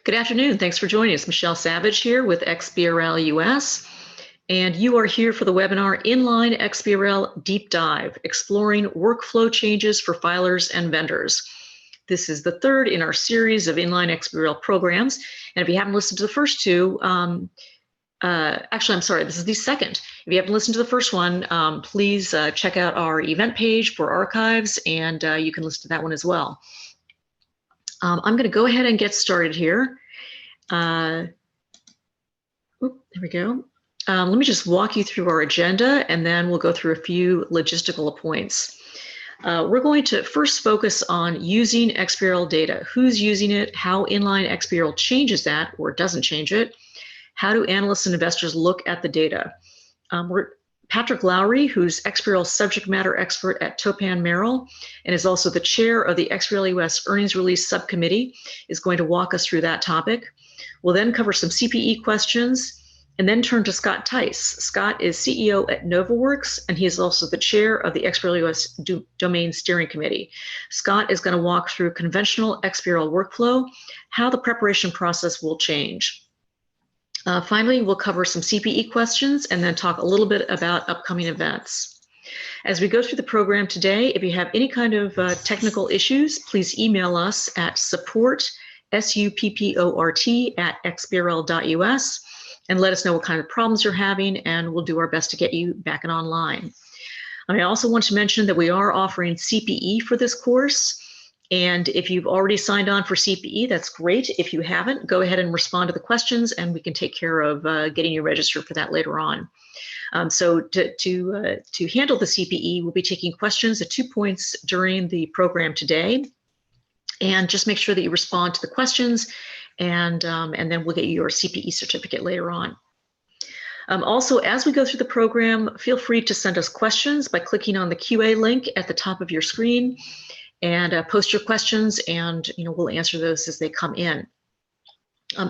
Good afternoon. Thanks for joining us. Michelle Savage here with XBRL US, and you are here for the webinar Inline XBRL Deep Dive, Exploring Workflow Changes for Filers and Vendors. This is the third in our series of Inline XBRL programs, and if you haven't listened to the first two, actually, I'm sorry, this is the second. If you haven't listened to the first one, please check out our event page for archives, and you can listen to that one as well. I'm going to go ahead and get started here. There we go. Let me just walk you through our agenda, and then we'll go through a few logistical points. We're going to first focus on using XBRL data. Who's using it, how Inline XBRL changes that or doesn't change it, how do analysts and investors look at the data. Patrick Lowry, who's XBRL subject matter expert at Topan Merrill and is also the chair of the XBRL US Earnings Release Subcommittee, is going to walk us through that topic. We'll then cover some CPE questions and then turn to Scott Tice. Scott is CEO at NovaWorks, and he is also the chair of the XBRL US Domain Steering Committee. Scott is going to walk through conventional XBRL workflow, how the preparation process will change. Finally, we'll cover some CPE questions and then talk a little bit about upcoming events. As we go through the program today, if you have any kind of technical issues, please email us at support, SUPPORT, @xbrl.us, and let us know what kind of problems you're having, and we'll do our best to get you back and online. I also want to mention that we are offering CPE for this course. And if you've already signed on for CPE, that's great. If you haven't, go ahead and respond to the questions, and we can take care of getting you registered for that later on. So to handle the CPE, we'll be taking questions at 2 points during the program today. And just make sure that you respond to the questions, and then we'll get you your CPE certificate later on. Also, as we go through the program, feel free to send us questions by clicking on the QA link at the top of your screen. And post your questions, and we'll answer those as they come in.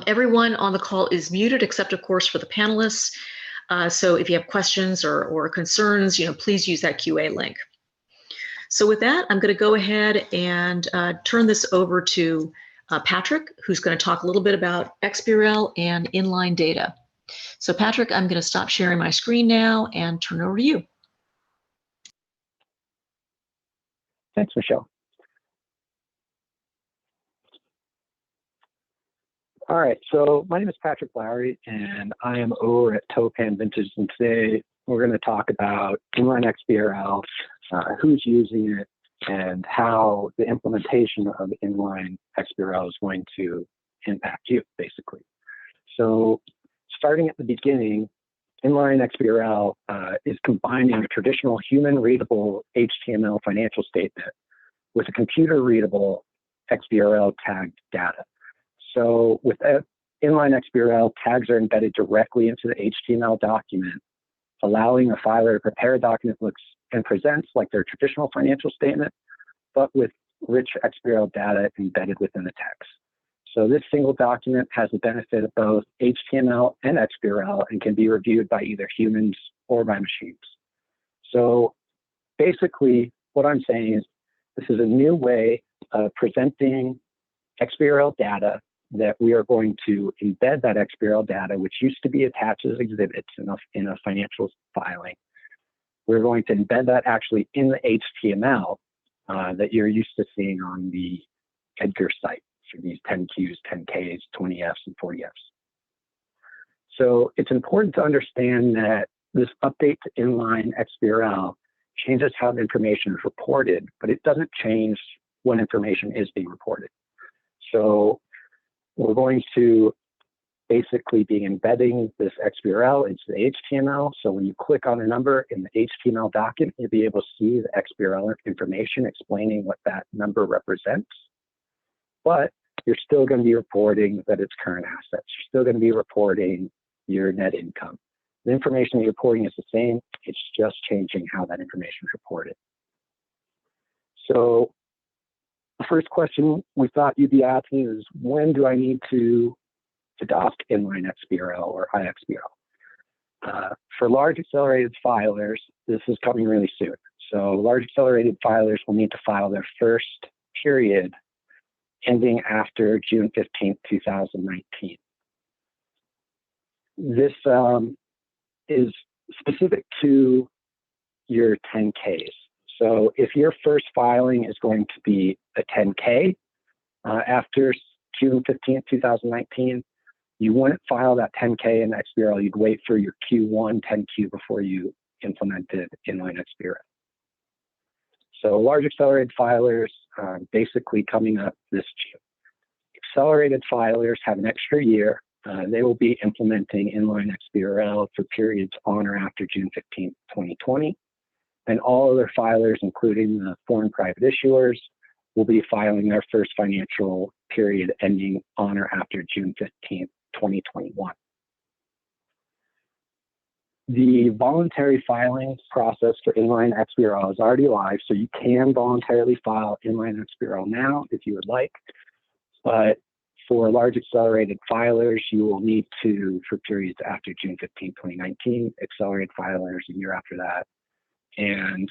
Everyone on the call is muted, except of course for the panelists. So if you have questions or concerns, please use that QA link. So with that, I'm going to go ahead and turn this over to Patrick, who's going to talk a little bit about XBRL and inline data. So Patrick, I'm going to stop sharing my screen now and turn it over to you. Thanks, Michelle. All right, so my name is Patrick Lowry, and I am over at Topan Vintage, and today we're going to talk about Inline XBRL, who's using it, and how the implementation of Inline XBRL is going to impact you, basically. So starting at the beginning, Inline XBRL is combining a traditional human-readable HTML financial statement with a computer-readable XBRL tagged data. So with Inline XBRL, tags are embedded directly into the HTML document, allowing a filer to prepare a document that looks and presents like their traditional financial statement, but with rich XBRL data embedded within the text. So this single document has the benefit of both HTML and XBRL and can be reviewed by either humans or by machines. So basically, what I'm saying is this is a new way of presenting XBRL data that we are going to embed that XBRL data, which used to be attached as exhibits in a financial filing. We're going to embed that actually in the HTML that you're used to seeing on the Edgar site for these 10Qs, 10Ks, 20Fs, and 40Fs. So it's important to understand that this update to Inline XBRL changes how the information is reported, but it doesn't change when information is being reported. So we're going to basically be embedding this XBRL into the HTML. So when you click on a number in the HTML document, you'll be able to see the XBRL information explaining what that number represents. But you're still going to be reporting that it's current assets. You're still going to be reporting your net income. The information you're reporting is the same. It's just changing how that information is reported. So the first question we thought you'd be asking is, when do I need to adopt Inline XBRL or iXBRL? For large accelerated filers, this is coming really soon. So large accelerated filers will need to file their first period ending after June 15th, 2019. This is specific to your 10Ks. So if your first filing is going to be a 10K after June 15th, 2019, you wouldn't file that 10K in XBRL. You'd wait for your Q1 10Q before you implemented Inline XBRL. So large accelerated filers basically coming up this June. Accelerated filers have an extra year. They will be implementing Inline XBRL for periods on or after June 15th, 2020. And all other filers, including the foreign private issuers, will be filing their first financial period ending on or after June 15th, 2021. The voluntary filing process for Inline XBRL is already live, so you can voluntarily file Inline XBRL now if you would like. But for large accelerated filers, you will need to, for periods after June 15, 2019, accelerated filers a year after that, and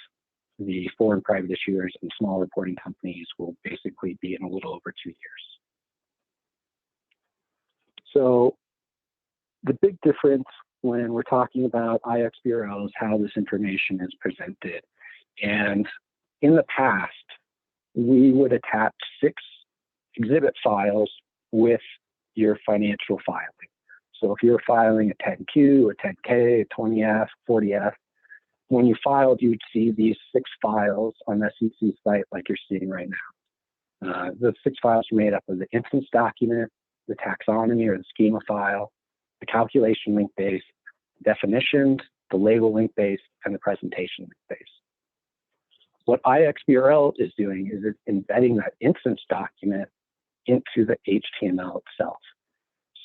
the foreign private issuers and small reporting companies will basically be in a little over 2 years. So the big difference when we're talking about iXBRL is how this information is presented. And in the past, we would attach 6 exhibit files with your financial filing. So if you're filing a 10Q, a 10K, a 20F, 40F, when you filed, you would see these 6 files on the SEC site like you're seeing right now. The 6 files are made up of the instance document, the taxonomy or the schema file, the calculation link base, definitions, the label link base, and the presentation link base. What iXBRL is doing is it's embedding that instance document into the HTML itself.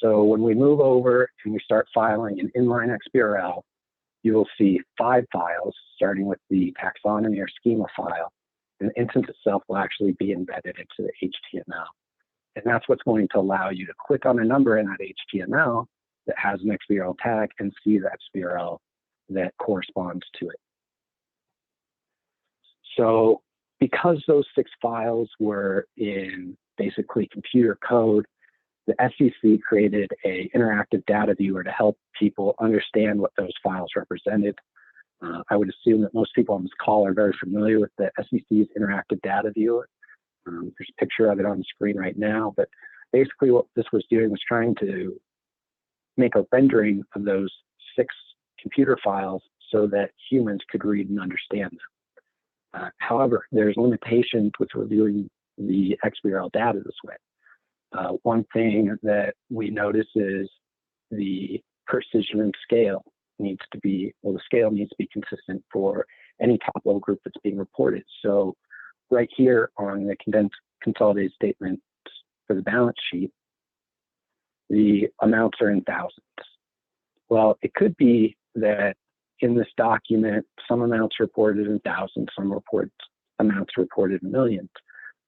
So when we move over and we start filing in Inline XBRL, you will see 5 files, starting with the taxonomy or schema file, and the instance itself will actually be embedded into the HTML. And that's what's going to allow you to click on a number in that HTML that has an XBRL tag and see the XBRL that corresponds to it. So because those 6 files were in basically computer code, the SEC created an interactive data viewer to help people understand what those files represented. I would assume that most people on this call are very familiar with the SEC's interactive data viewer. There's a picture of it on the screen right now, but basically what this was doing was trying to make a rendering of those 6 computer files so that humans could read and understand them. However, there's limitations with reviewing the XBRL data this way. One thing that we notice is the precision and scale needs to be, well, the scale needs to be consistent for any top-level group that's being reported. So right here on the condensed consolidated statement for the balance sheet, the amounts are in thousands. Well, it could be that in this document, some amounts reported in thousands, some amounts reported in millions.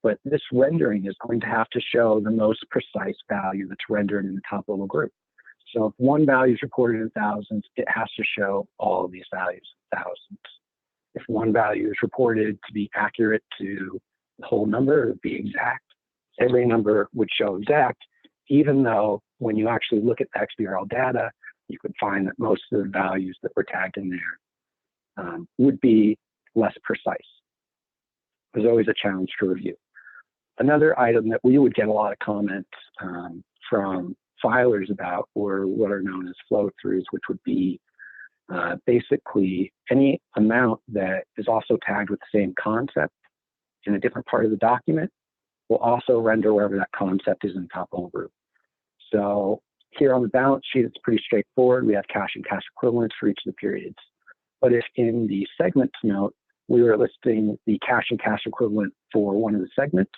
But this rendering is going to have to show the most precise value that's rendered in the top level group. So if one value is reported in thousands, it has to show all of these values in thousands. If one value is reported to be accurate to the whole number, it would be exact. Every number would show exact, even though when you actually look at the XBRL data, you could find that most of the values that were tagged in there would be less precise. There's always a challenge to review. Another item that we would get a lot of comments from filers about were what are known as flow-throughs, which would be basically any amount that is also tagged with the same concept in a different part of the document will also render wherever that concept is in the top level group. So here on the balance sheet, it's pretty straightforward. We have cash and cash equivalents for each of the periods. But if in the segments note, we were listing the cash and cash equivalent for one of the segments,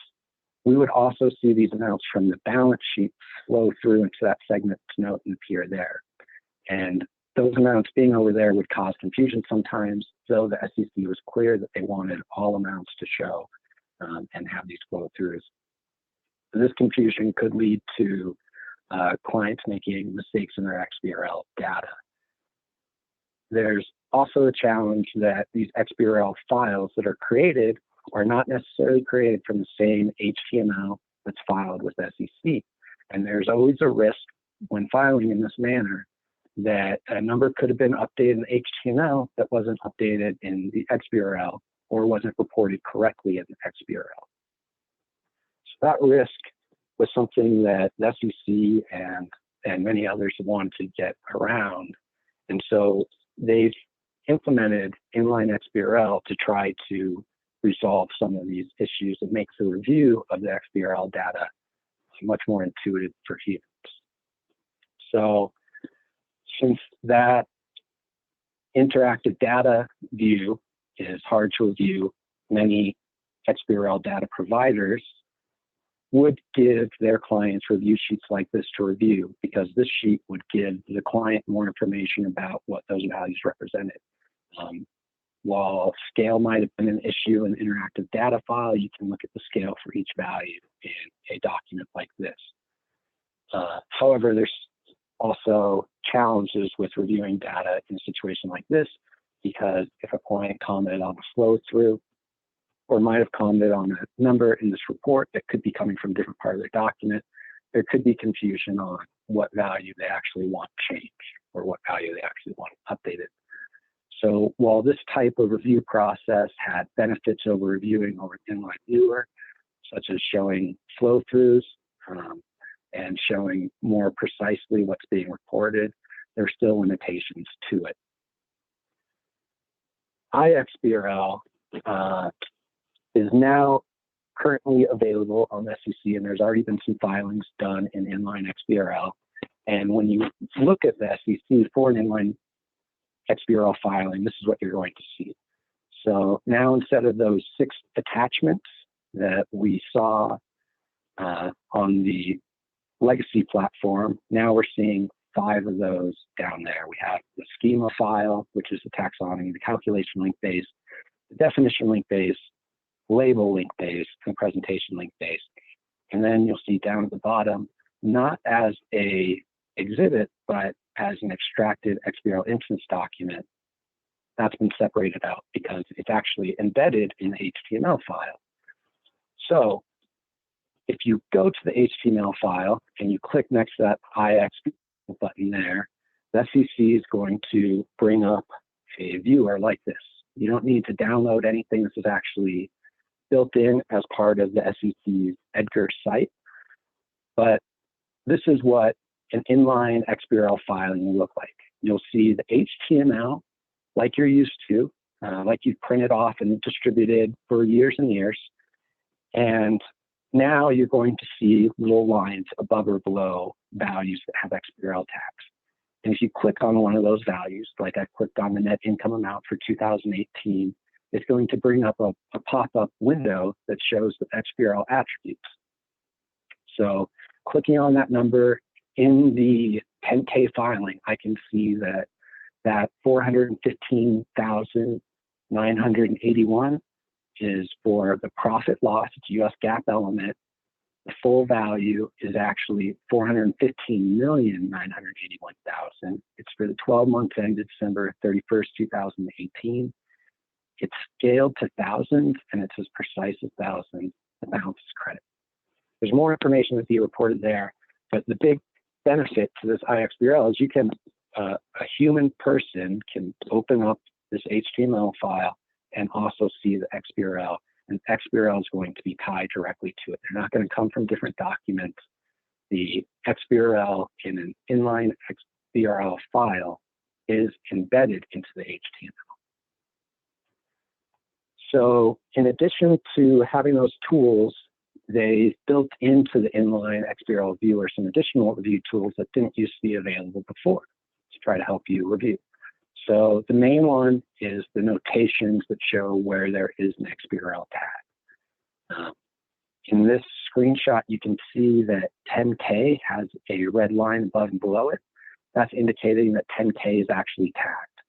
we would also see these amounts from the balance sheet flow through into that segment note and appear there. And those amounts being over there would cause confusion sometimes, though the SEC was clear that they wanted all amounts to show and have these flow throughs. This confusion could lead to clients making mistakes in their XBRL data. There's also a challenge that these XBRL files that are created are not necessarily created from the same HTML that's filed with SEC. And there's always a risk when filing in this manner that a number could have been updated in HTML that wasn't updated in the XBRL or wasn't reported correctly in the XBRL. So that risk was something that the SEC and many others wanted to get around. And so they've implemented Inline XBRL to try to resolve some of these issues and make the review of the XBRL data much more intuitive for humans. So since that interactive data view is hard to review, many XBRL data providers would give their clients review sheets like this to review, because this sheet would give the client more information about what those values represented. While scale might have been an issue in the interactive data file, you can look at the scale for each value in a document like this. However, there's also challenges with reviewing data in a situation like this, because if a client commented on a flow through or might have commented on a number in this report that could be coming from a different part of their document, there could be confusion on what value they actually want changed or what value they actually want updated. So while this type of review process had benefits over reviewing over an inline viewer, such as showing flow throughs and showing more precisely what's being reported, there are still limitations to it. iXBRL is now currently available on the SEC, and there's already been some filings done in Inline XBRL. And when you look at the SEC for an Inline XBRL filing, this is what you're going to see. So now, instead of those 6 attachments that we saw on the legacy platform, now we're seeing 5 of those down there. We have the schema file, which is the taxonomy, the calculation link-based, the definition link-based, label link-based, and presentation link-based. And then you'll see down at the bottom, not as a exhibit, but as an extracted XBRL instance document, that's been separated out because it's actually embedded in the HTML file. So if you go to the HTML file and you click next to that iXBRL button there, the SEC is going to bring up a viewer like this. You don't need to download anything. This is actually built in as part of the SEC's EDGAR site. But this is what an inline XBRL filing will look like. You'll see the HTML like you're used to, like you've printed off and distributed for years and years. And now you're going to see little lines above or below values that have XBRL tags. And if you click on one of those values, like I clicked on the net income amount for 2018, it's going to bring up a pop-up window that shows the XBRL attributes. So clicking on that number in the 10K filing, I can see that 415,981 is for the profit loss. It's US GAAP element. The full value is actually 415,981,000. It's for the 12 months ended December 31st, 2018. It's scaled to thousands, and it's as precise as thousands. The balance is credit. There's more information that be reported there, but the big benefit to this iXBRL is you can, a human person can open up this HTML file and also see the XBRL, and XBRL is going to be tied directly to it. They're not going to come from different documents. The XBRL in an inline XBRL file is embedded into the HTML. So in addition to having those tools, they built into the inline XBRL viewer some additional review tools that didn't used to be available before to try to help you review. So the main one is the notations that show where there is an XBRL tag. In this screenshot, you can see that 10K has a red line above and below it. That's indicating that 10K is actually tagged.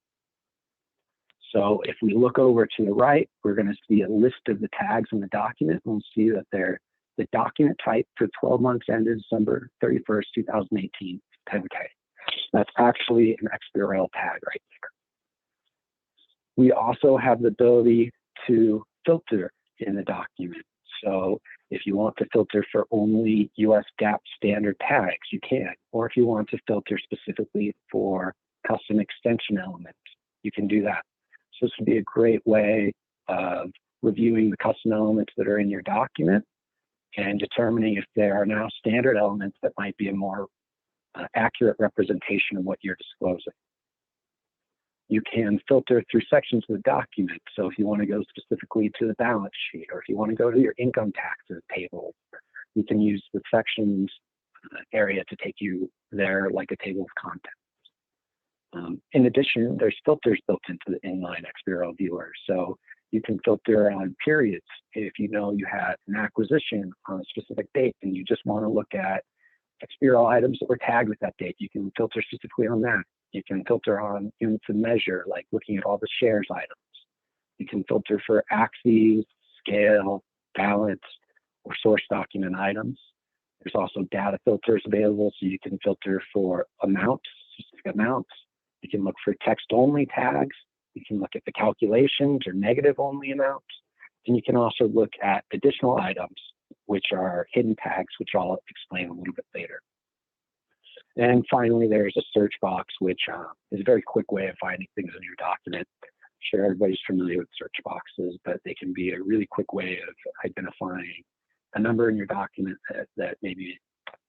So if we look over to the right, we're going to see a list of the tags in the document. We'll see that they're the document type for 12 months ended December 31st, 2018, 10K. That's actually an XBRL tag right there. We also have the ability to filter in the document. So if you want to filter for only US GAAP standard tags, you can. Or if you want to filter specifically for custom extension elements, you can do that. So this would be a great way of reviewing the custom elements that are in your document and determining if there are now standard elements that might be a more accurate representation of what you're disclosing. You can filter through sections of the document. So if you want to go specifically to the balance sheet, or if you want to go to your income taxes table, you can use the sections area to take you there like a table of contents. In addition, there's filters built into the Inline XBRL viewer. So you can filter on periods. If you know you had an acquisition on a specific date and you just want to look at XBRL items that were tagged with that date, you can filter specifically on that. You can filter on units of measure, like looking at all the shares items. You can filter for axes, scale, balance, or source document items. There's also data filters available, so you can filter for amounts, specific amounts. You can look for text-only tags. You can look at the calculations or negative-only amounts. And you can also look at additional items, which are hidden tags, which I'll explain a little bit later. And finally, there's a search box, which is a very quick way of finding things in your document. I'm sure everybody's familiar with search boxes, but they can be a really quick way of identifying a number in your document that may be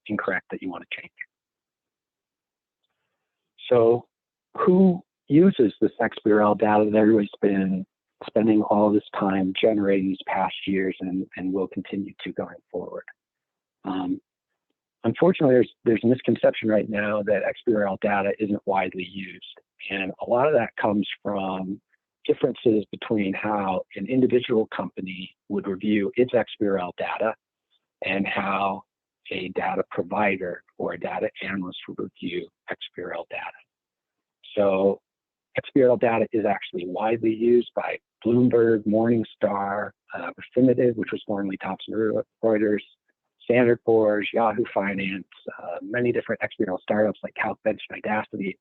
incorrect that you want to change. So who uses this XBRL data that everybody's been spending all this time generating these past years and will continue to going forward? Unfortunately, there's a misconception right now that XBRL data isn't widely used. And a lot of that comes from differences between how an individual company would review its XBRL data and how a data provider or a data analyst would review XBRL data. So XBRL data is actually widely used by Bloomberg, Morningstar, Refinitiv, which was formerly Thomson Reuters, Standard & Poor's, Yahoo Finance, many different XBRL startups like CalcBench and Idacity.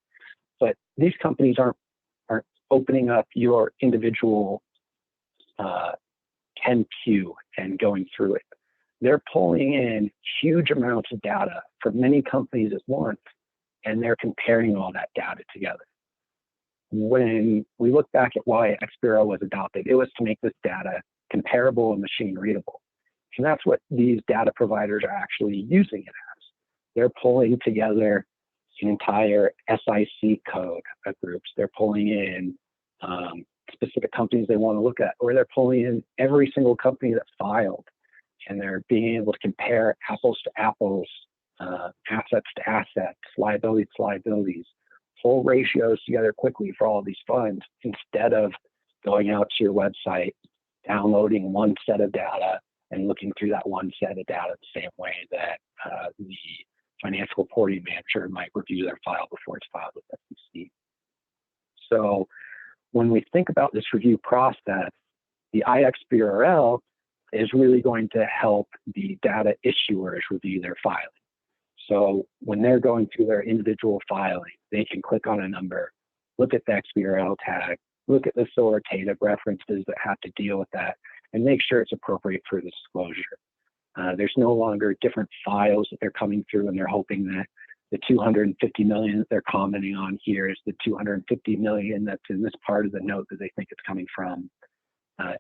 But these companies aren't opening up your individual 10Q and going through it. They're pulling in huge amounts of data from many companies at once, and they're comparing all that data together. When we look back at why XBRL was adopted, it was to make this data comparable and machine readable. And that's what these data providers are actually using it as. They're pulling together an entire SIC code of groups. They're pulling in specific companies they want to look at, or they're pulling in every single company that's filed. And they're being able to compare apples to apples, assets to assets, liabilities to liabilities, pull ratios together quickly for all these funds instead of going out to your website, downloading one set of data and looking through that one set of data the same way that the financial reporting manager might review their file before it's filed with SEC. So when we think about this review process, the iXBRL is really going to help the data issuers review their filing. So when they're going through their individual filing, they can click on a number, look at the XBRL tag, look at the authoritative references that have to deal with that, and make sure it's appropriate for the disclosure. There's no longer different files that they're coming through, and they're hoping that the 250 million that they're commenting on here is the 250 million that's in this part of the note that they think it's coming from.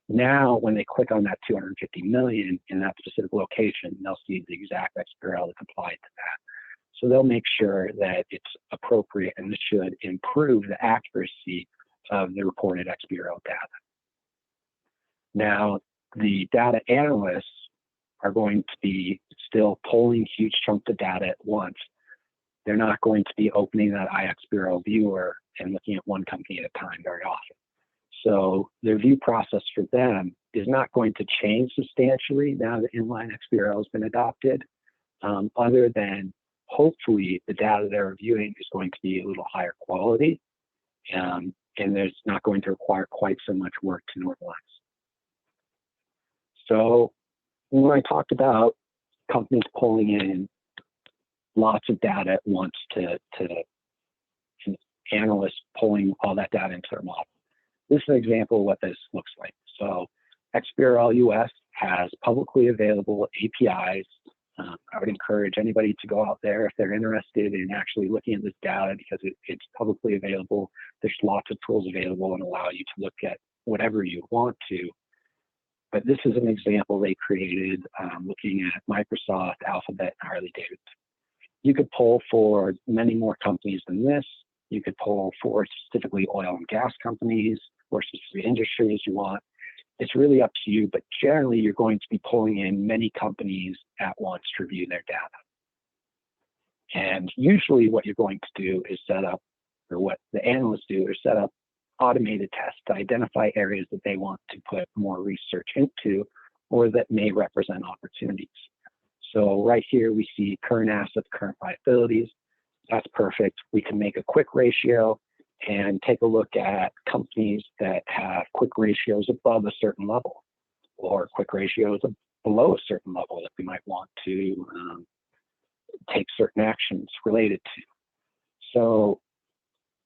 Now, when they click on that 250 million in that specific location, they'll see the exact XBRL that's applied to that. So they'll make sure that it's appropriate, and this should improve the accuracy of the reported XBRL data. Now, the data analysts are going to be still pulling huge chunks of data at once. They're not going to be opening that iXBRL viewer and looking at one company at a time very often. So the review process for them is not going to change substantially now that Inline XBRL has been adopted, other than hopefully the data they're reviewing is going to be a little higher quality, and there's not going to require quite so much work to normalize. So when I talked about companies pulling in lots of data at once to analysts pulling all that data into their model, this is an example of what this looks like. So XBRL US has publicly available APIs. I would encourage anybody to go out there if they're interested in actually looking at this data, because it's publicly available. There's lots of tools available and allow you to look at whatever you want to. But this is an example they created looking at Microsoft, Alphabet, and Harley-Davidson. You could poll for many more companies than this. You could poll for specifically oil and gas companies or specific industries you want. It's really up to you, but generally you're going to be pulling in many companies at once to review their data. And usually what you're going to do is set up, or what the analysts do is set up automated tests to identify areas that they want to put more research into or that may represent opportunities. So right here we see current assets, current liabilities. That's perfect. We can make a quick ratio and take a look at companies that have quick ratios above a certain level or quick ratios below a certain level that we might want to take certain actions related to. So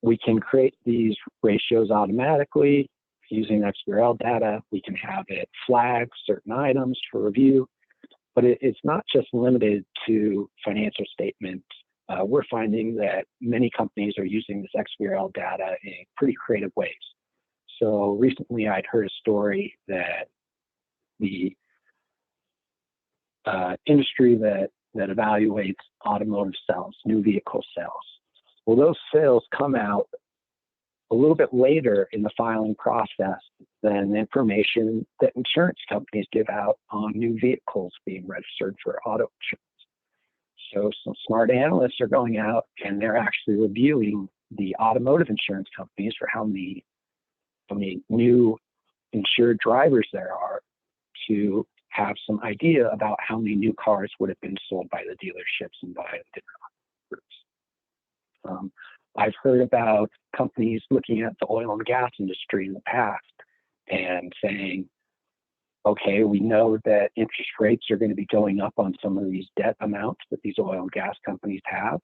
we can create these ratios automatically using XBRL data. We can have it flag certain items for review, but it's not just limited to financial statements. We're finding that many companies are using this XBRL data in pretty creative ways. So recently I'd heard a story that the industry that evaluates automotive sales, new vehicle sales, well, those sales come out a little bit later in the filing process than the information that insurance companies give out on new vehicles being registered for auto insurance. So some smart analysts are going out and they're actually reviewing the automotive insurance companies for how many new insured drivers there are to have some idea about how many new cars would have been sold by the dealerships and by the different groups. I've heard about companies looking at the oil and gas industry in the past and saying, okay, we know that interest rates are going to be going up on some of these debt amounts that these oil and gas companies have.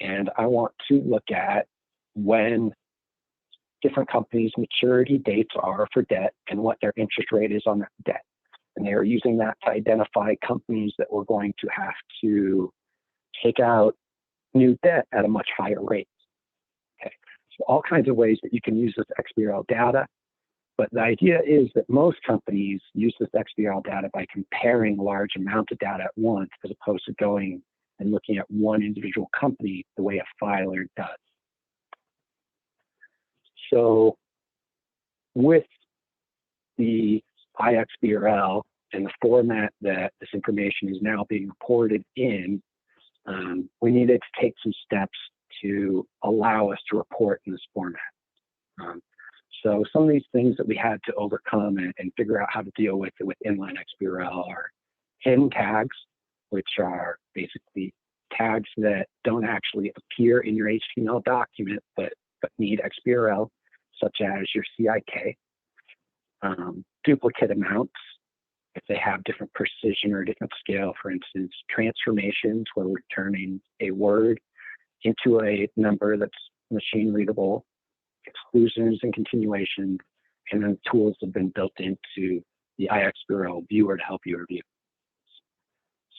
And I want to look at when different companies' maturity dates are for debt and what their interest rate is on that debt. And they're using that to identify companies that we're going to have to take out new debt at a much higher rate. Okay, so all kinds of ways that you can use this XBRL data. But the idea is that most companies use this XBRL data by comparing large amounts of data at once, as opposed to going and looking at one individual company the way a filer does. So with the iXBRL and the format that this information is now being reported in, we needed to take some steps to allow us to report in this format. So some of these things that we had to overcome and figure out how to deal with Inline XBRL are hidden tags, which are basically tags that don't actually appear in your HTML document, but need XBRL, such as your CIK. Duplicate amounts, if they have different precision or different scale, for instance, transformations, where we're turning a word into a number that's machine readable, exclusions and continuations, and then tools have been built into the iXBRL viewer to help you review.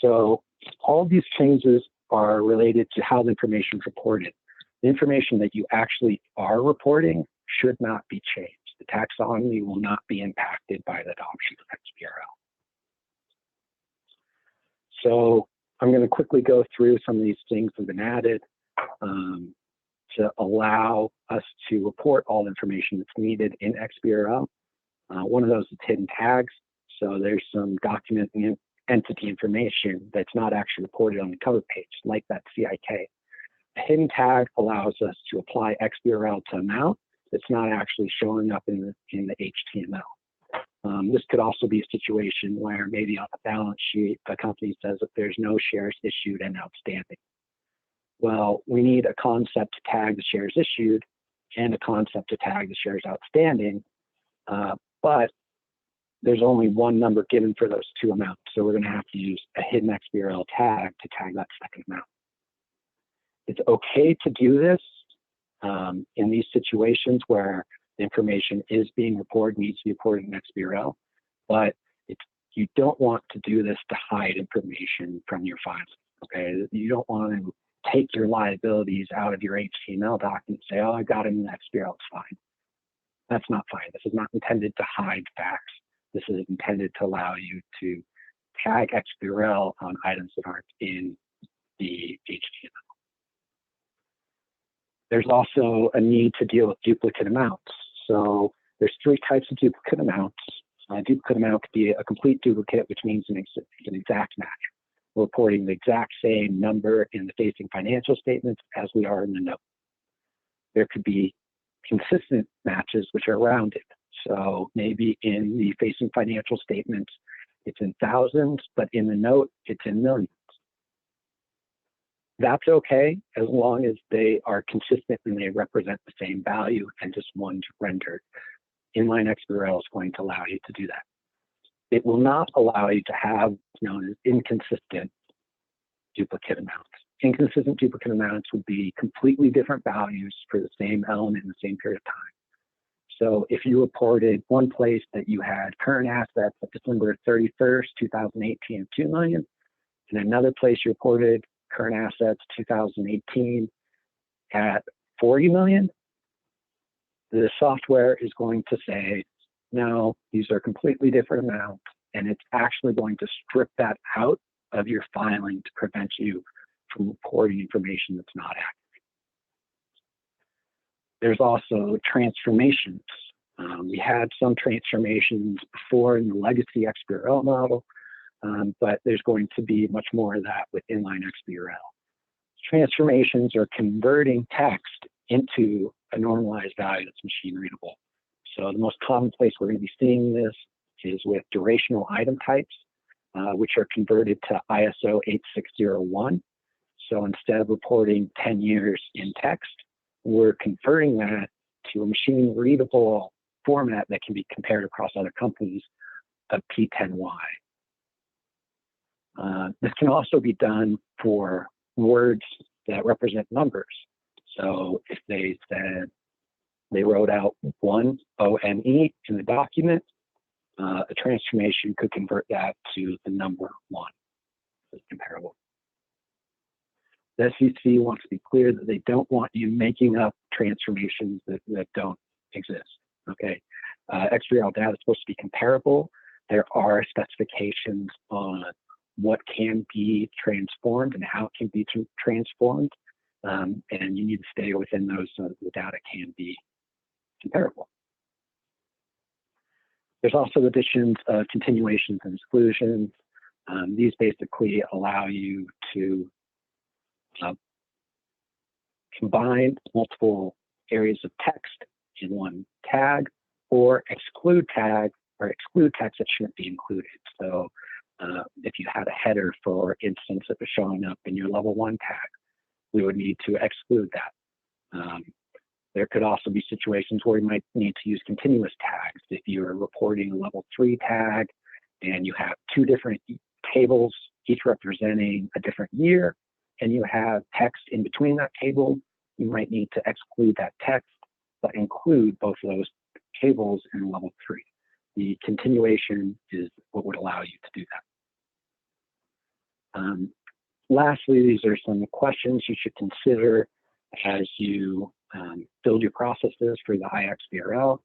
So all of these changes are related to how the information is reported. The information that you actually are reporting should not be changed. The taxonomy will not be impacted by the adoption of XBRL. So I'm going to quickly go through some of these things that have been added to allow us to report all the information that's needed in XBRL. One of those is hidden tags. So there's some document and entity information that's not actually reported on the cover page, like that CIK. A hidden tag allows us to apply XBRL to amount that's not actually showing up in the HTML. This could also be a situation where maybe on the balance sheet, the company says that there's no shares issued and outstanding. Well, we need a concept to tag the shares issued and a concept to tag the shares outstanding, but there's only one number given for those two amounts. So we're going to have to use a hidden XBRL tag to tag that second amount. It's okay to do this in these situations where the information is being reported, needs to be reported in XBRL, but it's You don't want to do this to hide information from your files, okay? You don't want to take your liabilities out of your HTML document and say, oh, I got it in the XBRL, it's fine. That's not fine. This is not intended to hide facts. This is intended to allow you to tag XBRL on items that aren't in the HTML. There's also a need to deal with duplicate amounts. So there's 3 types of duplicate amounts. A duplicate amount could be a complete duplicate, which means an exact match. We're reporting the exact same number in the facing financial statements as we are in the note. There could be consistent matches, which are rounded. So maybe in the facing financial statements, it's in thousands, but in the note, it's in millions. That's okay, as long as they are consistent and they represent the same value and just one's rendered. Inline XBRL is going to allow you to do that. It will not allow you to have what's known as inconsistent duplicate amounts. Inconsistent duplicate amounts would be completely different values for the same element in the same period of time. So if you reported one place that you had current assets at December 31st, 2018 of 2 million, and another place you reported current assets 2018 at 40 million, the software is going to say, no, these are completely different amounts, and it's actually going to strip that out of your filing to prevent you from reporting information that's not accurate. There's also transformations. We had some transformations before in the legacy XBRL model, but there's going to be much more of that with Inline XBRL. Transformations are converting text into a normalized value that's machine readable. So the most common place we're going to be seeing this is with durational item types, which are converted to ISO 8601. So instead of reporting 10 years in text, we're converting that to a machine readable format that can be compared across other companies of P10Y. This can also be done for words that represent numbers. So if they said they wrote out 1 ONE in the document, a transformation could convert that to the number 1 as comparable. The SEC wants to be clear that they don't want you making up transformations that don't exist. Okay, XBRL data is supposed to be comparable. There are specifications on what can be transformed and how it can be transformed, and you need to stay within those so that the data can be comparable. There's also additions of continuations and exclusions. These basically allow you to combine multiple areas of text in one tag, or exclude text that shouldn't be included. So if you had a header, for instance, that was showing up in your level 1 tag, we would need to exclude that. There could also be situations where you might need to use continuous tags. If you're reporting a level 3 tag and you have 2 different tables, each representing a different year, and you have text in between that table, you might need to exclude that text, but include both of those tables in level 3. The continuation is what would allow you to do that. Lastly, these are some questions you should consider as you build your processes for the iXBRL.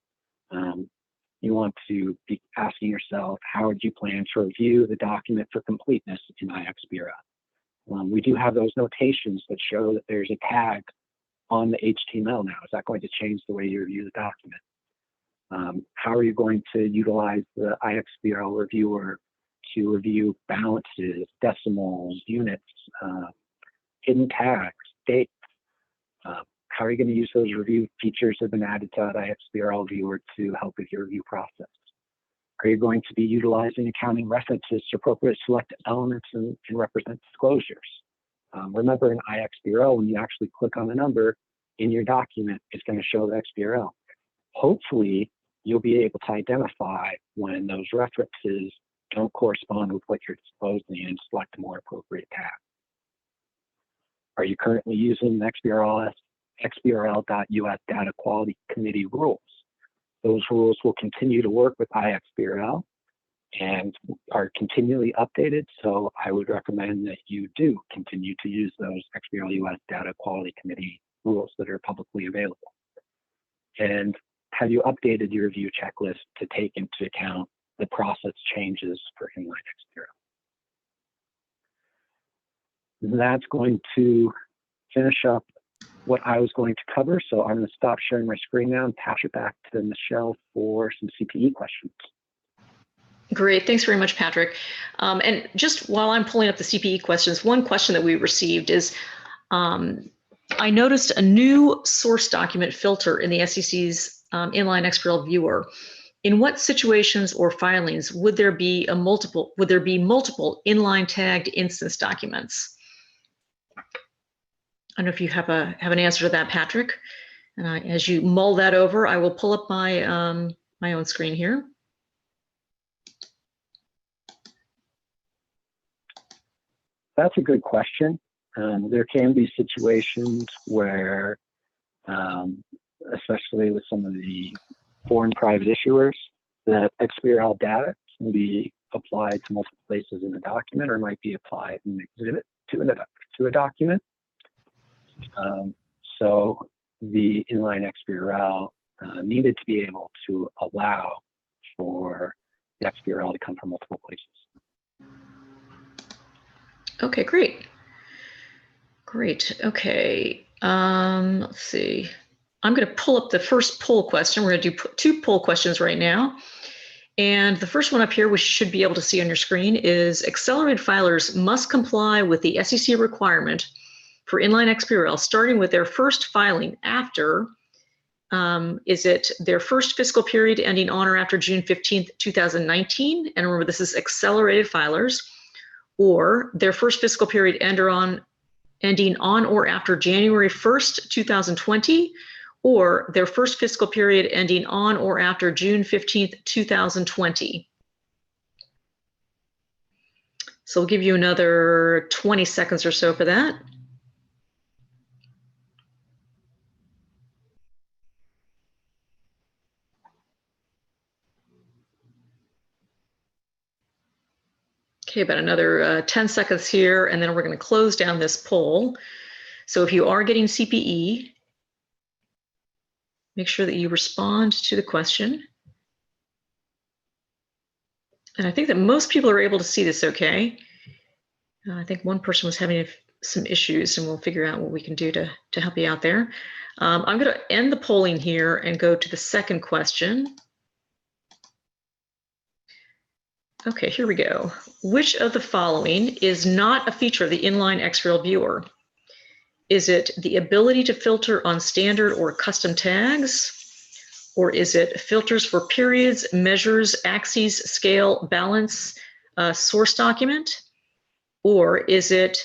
You want to be asking yourself, how would you plan to review the document for completeness in iXBRL? We do have those notations that show that there's a tag on the HTML now. Is that going to change the way you review the document? How are you going to utilize the iXBRL reviewer to review balances, decimals, units, hidden tags, dates? How are you going to use those review features that have been added to the iXBRL viewer to help with your review process? Are you going to be utilizing accounting references to appropriately select elements and represent disclosures? Remember, in iXBRL, when you actually click on the number in your document, it's going to show the XBRL. Hopefully, you'll be able to identify when those references don't correspond with what you're disclosing and select a more appropriate tag. Are you currently using the XBRL.US Data Quality Committee rules? Those rules will continue to work with iXBRL, and are continually updated. So I would recommend that you do continue to use those XBRL US Data Quality Committee rules that are publicly available. And have you updated your review checklist to take into account the process changes for inline XBRL? That's going to finish up what I was going to cover. So I'm going to stop sharing my screen now and pass it back to Michelle for some CPE questions. Great, thanks very much, Patrick. And just while I'm pulling up the CPE questions, one question that we received is, I noticed a new source document filter in the SEC's Inline XBRL viewer. In what situations or filings would there be multiple inline tagged instance documents? I don't know if you have an answer to that, Patrick. And as you mull that over, I will pull up my my own screen here. That's a good question. There can be situations where, especially with some of the foreign private issuers, that XBRL data can be applied to multiple places in a document, or might be applied in an exhibit to a document. So the inline XBRL needed to be able to allow for the XBRL to come from multiple places. Okay, great. Great. Okay. Let's see. I'm going to pull up the first poll question. We're going to do two poll questions right now. And the first one up here, which you should be able to see on your screen, is accelerated filers must comply with the SEC requirement for inline XBRL, starting with their first filing after, is it their first fiscal period ending on or after June 15th, 2019? And remember, this is accelerated filers, or their first fiscal period ending on or after January 1st, 2020, or their first fiscal period ending on or after June 15th, 2020. So we'll give you another 20 seconds or so for that. Okay, about another 10 seconds here, and then we're going to close down this poll. So if you are getting CPE, make sure that you respond to the question. And I think that most people are able to see this okay. I think one person was having some issues, and we'll figure out what we can do to help you out there. I'm going to end the polling here and go to the second question. Okay, here we go. Which of the following is not a feature of the inline XBRL viewer? Is it the ability to filter on standard or custom tags? Or is it filters for periods, measures, axes, scale, balance, source document? Or is it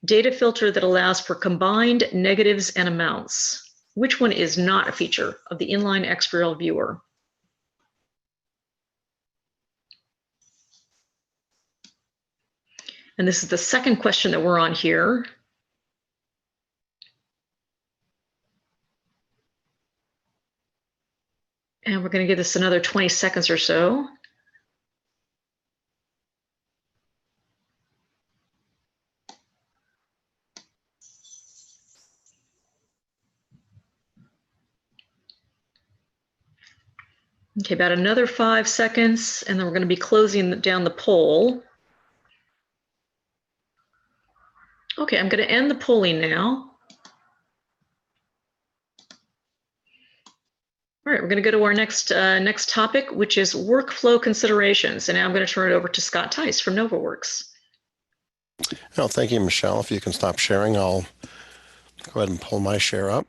data filter that allows for combined negatives and amounts? Which one is not a feature of the inline XBRL viewer? And this is the second question that we're on here. And we're going to give this another 20 seconds or so. Okay, about another 5 seconds, and then we're going to be closing down the poll. Okay, I'm going to end the polling now. All right, we're going to go to our next topic, which is workflow considerations. And now I'm going to turn it over to Scott Tice from NovaWorks. Well, thank you, Michelle. If you can stop sharing, I'll go ahead and pull my share up.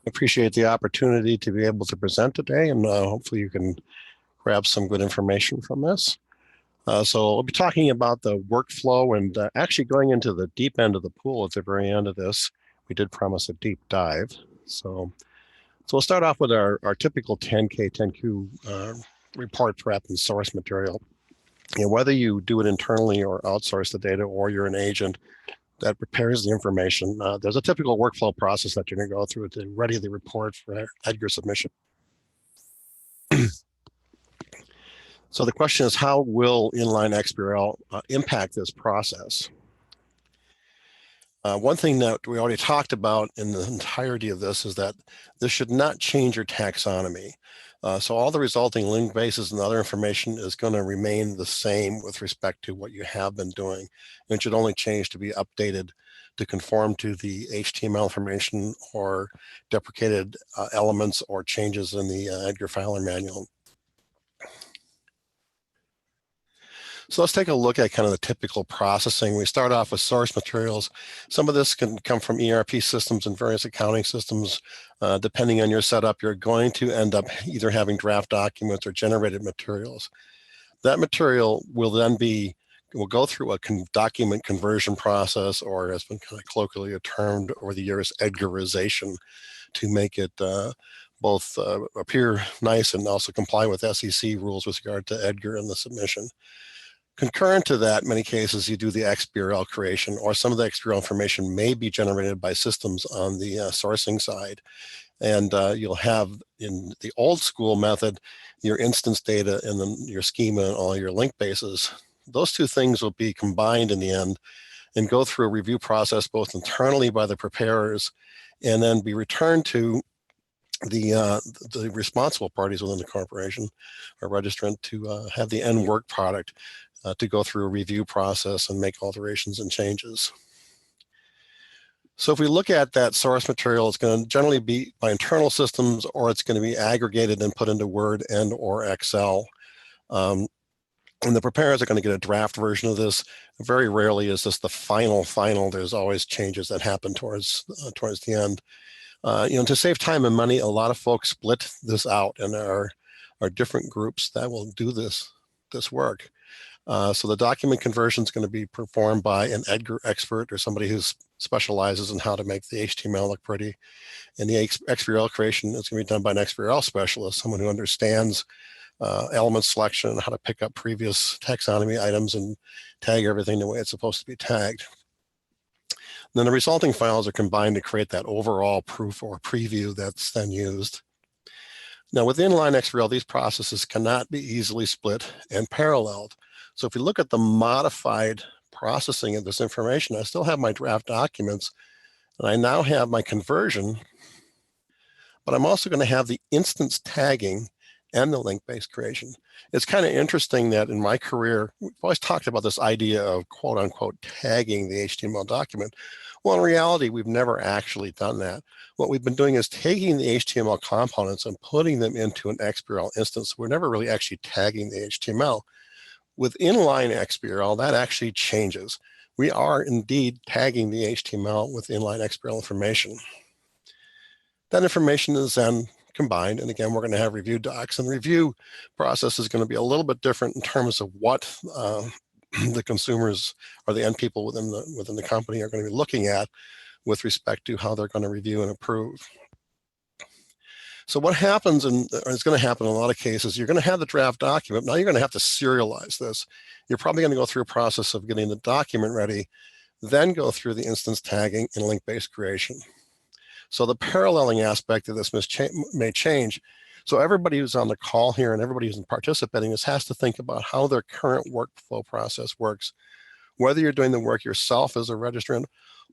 I appreciate the opportunity to be able to present today, and hopefully you can grab some good information from this. So I'll be talking about the workflow and actually going into the deep end of the pool at the very end of this. We did promise a deep dive. So we'll start off with our typical 10K, 10Q report prep and source material. You know, whether you do it internally or outsource the data, or you're an agent, that prepares the information. There's a typical workflow process that you're going to go through to ready the report for EDGAR submission. So the question is, how will inline XBRL impact this process? One thing that we already talked about in the entirety of this is that this should not change your taxonomy. So all the resulting link bases and other information is going to remain the same with respect to what you have been doing. It should only change to be updated to conform to the HTML information or deprecated elements or changes in the EDGAR filer manual. So let's take a look at kind of the typical processing. We start off with source materials. Some of this can come from ERP systems and various accounting systems. Depending on your setup, you're going to end up either having draft documents or generated materials. That material will then will go through a document conversion process, or has been kind of colloquially termed over the years, EDGARization, to make it both appear nice and also comply with SEC rules with regard to EDGAR and the submission. Concurrent to that, in many cases, you do the XBRL creation, or some of the XBRL information may be generated by systems on the sourcing side. And you'll have, in the old school method, your instance data and then your schema and all your link bases. Those two things will be combined in the end and go through a review process both internally by the preparers and then be returned to the responsible parties within the corporation or registrant to have the end work product to go through a review process and make alterations and changes. So if we look at that source material, it's going to generally be by internal systems, or it's going to be aggregated and put into Word and or Excel. And the preparers are going to get a draft version of this. Very rarely is this the final. There's always changes that happen towards the end. To save time and money, a lot of folks split this out, and there are different groups that will do this work. So the document conversion is going to be performed by an EDGAR expert or somebody who specializes in how to make the HTML look pretty. And the XBRL creation is going to be done by an XBRL specialist, someone who understands element selection and how to pick up previous taxonomy items and tag everything the way it's supposed to be tagged. And then the resulting files are combined to create that overall proof or preview that's then used. Now with inline XBRL, these processes cannot be easily split and paralleled. So if you look at the modified processing of this information, I still have my draft documents, and I now have my conversion, but I'm also going to have the instance tagging and the link-based creation. It's kind of interesting that in my career, we've always talked about this idea of quote unquote tagging the HTML document. Well, in reality, we've never actually done that. What we've been doing is taking the HTML components and putting them into an XBRL instance. We're never really actually tagging the HTML. With inline XBRL, that actually changes. We are indeed tagging the HTML with inline XBRL information. That information is then combined, and again, we're going to have review docs, and the review process is going to be a little bit different in terms of what the consumers or the end people within the company are going to be looking at with respect to how they're going to review and approve. So what happens, or it's going to happen in a lot of cases, you're going to have the draft document. Now you're going to have to serialize this. You're probably going to go through a process of getting the document ready, then go through the instance tagging and link-based creation. So the paralleling aspect of this may change. So everybody who's on the call here and everybody who's participating in this has to think about how their current workflow process works, whether you're doing the work yourself as a registrant,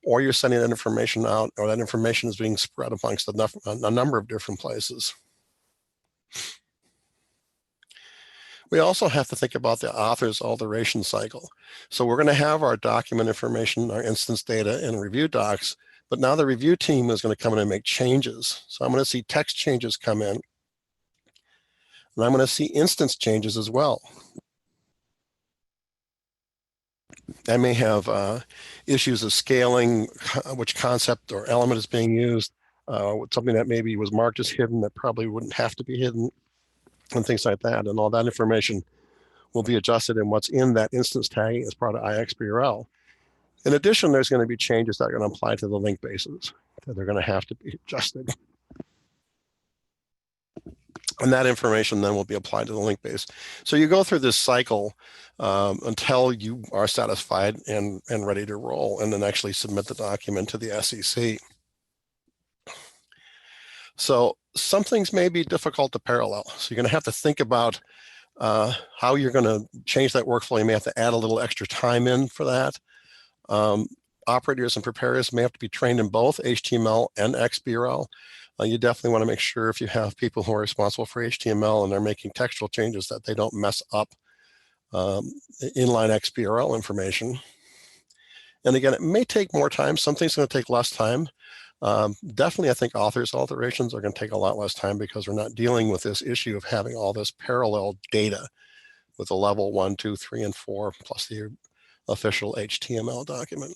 or you're sending that information out, or that information is being spread amongst a number of different places. We also have to think about the author's alteration cycle. So we're going to have our document information, our instance data, and review docs, but now the review team is going to come in and make changes. So I'm going to see text changes come in, and I'm going to see instance changes as well. I may have issues of scaling, which concept or element is being used, something that maybe was marked as hidden that probably wouldn't have to be hidden, and things like that. And all that information will be adjusted in what's in that instance tagging as part of iXBRL. In addition, there's going to be changes that are going to apply to the link bases that are going to have to be adjusted. And that information then will be applied to the link base. So you go through this cycle until you are satisfied and ready to roll, and then actually submit the document to the SEC. So some things may be difficult to parallel. So you're going to have to think about how you're going to change that workflow. You may have to add a little extra time in for that. Operators and preparers may have to be trained in both HTML and XBRL. You definitely want to make sure if you have people who are responsible for HTML and they're making textual changes that they don't mess up inline XBRL information. And again, it may take more time. Some things are going to take less time. Definitely, I think authors alterations are going to take a lot less time because we're not dealing with this issue of having all this parallel data with the level 1, 2, 3, and 4, plus the official HTML document.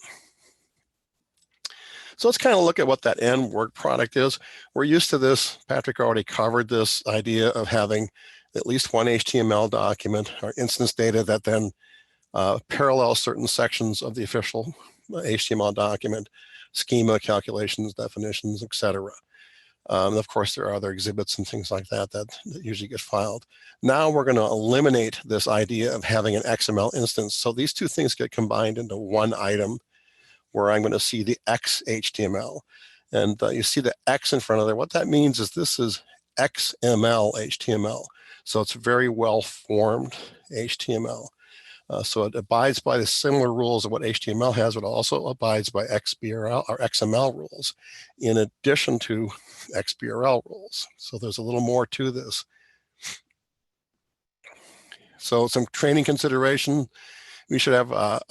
So let's kind of look at what that end work product is. We're used to this. Patrick already covered this idea of having at least one HTML document or instance data that then parallels certain sections of the official HTML document, schema, calculations, definitions, etc. Of course, there are other exhibits and things like that that usually get filed. Now we're going to eliminate this idea of having an XML instance. So these two things get combined into one item where I'm going to see the X HTML. And you see the X in front of there. What that means is this is XML HTML. So it's very well formed HTML. So it abides by the similar rules of what HTML has, but also abides by XBRL or XML rules in addition to XBRL rules. So there's a little more to this. So some training consideration. We should have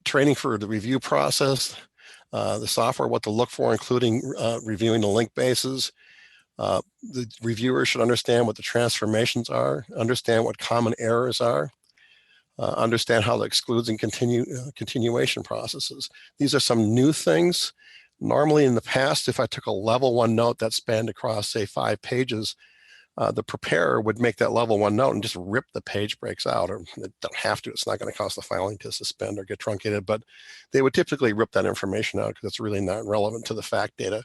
training for the review process, the software, what to look for, including reviewing the link bases. The reviewer should understand what the transformations are, understand what common errors are, understand how the excludes and continuation processes. These are some new things. Normally in the past, if I took a level 1 note that spanned across, say, 5 pages, the preparer would make that level 1 note and just rip the page breaks out, or they don't have to. It's not going to cause the filing to suspend or get truncated, but they would typically rip that information out because it's really not relevant to the fact data.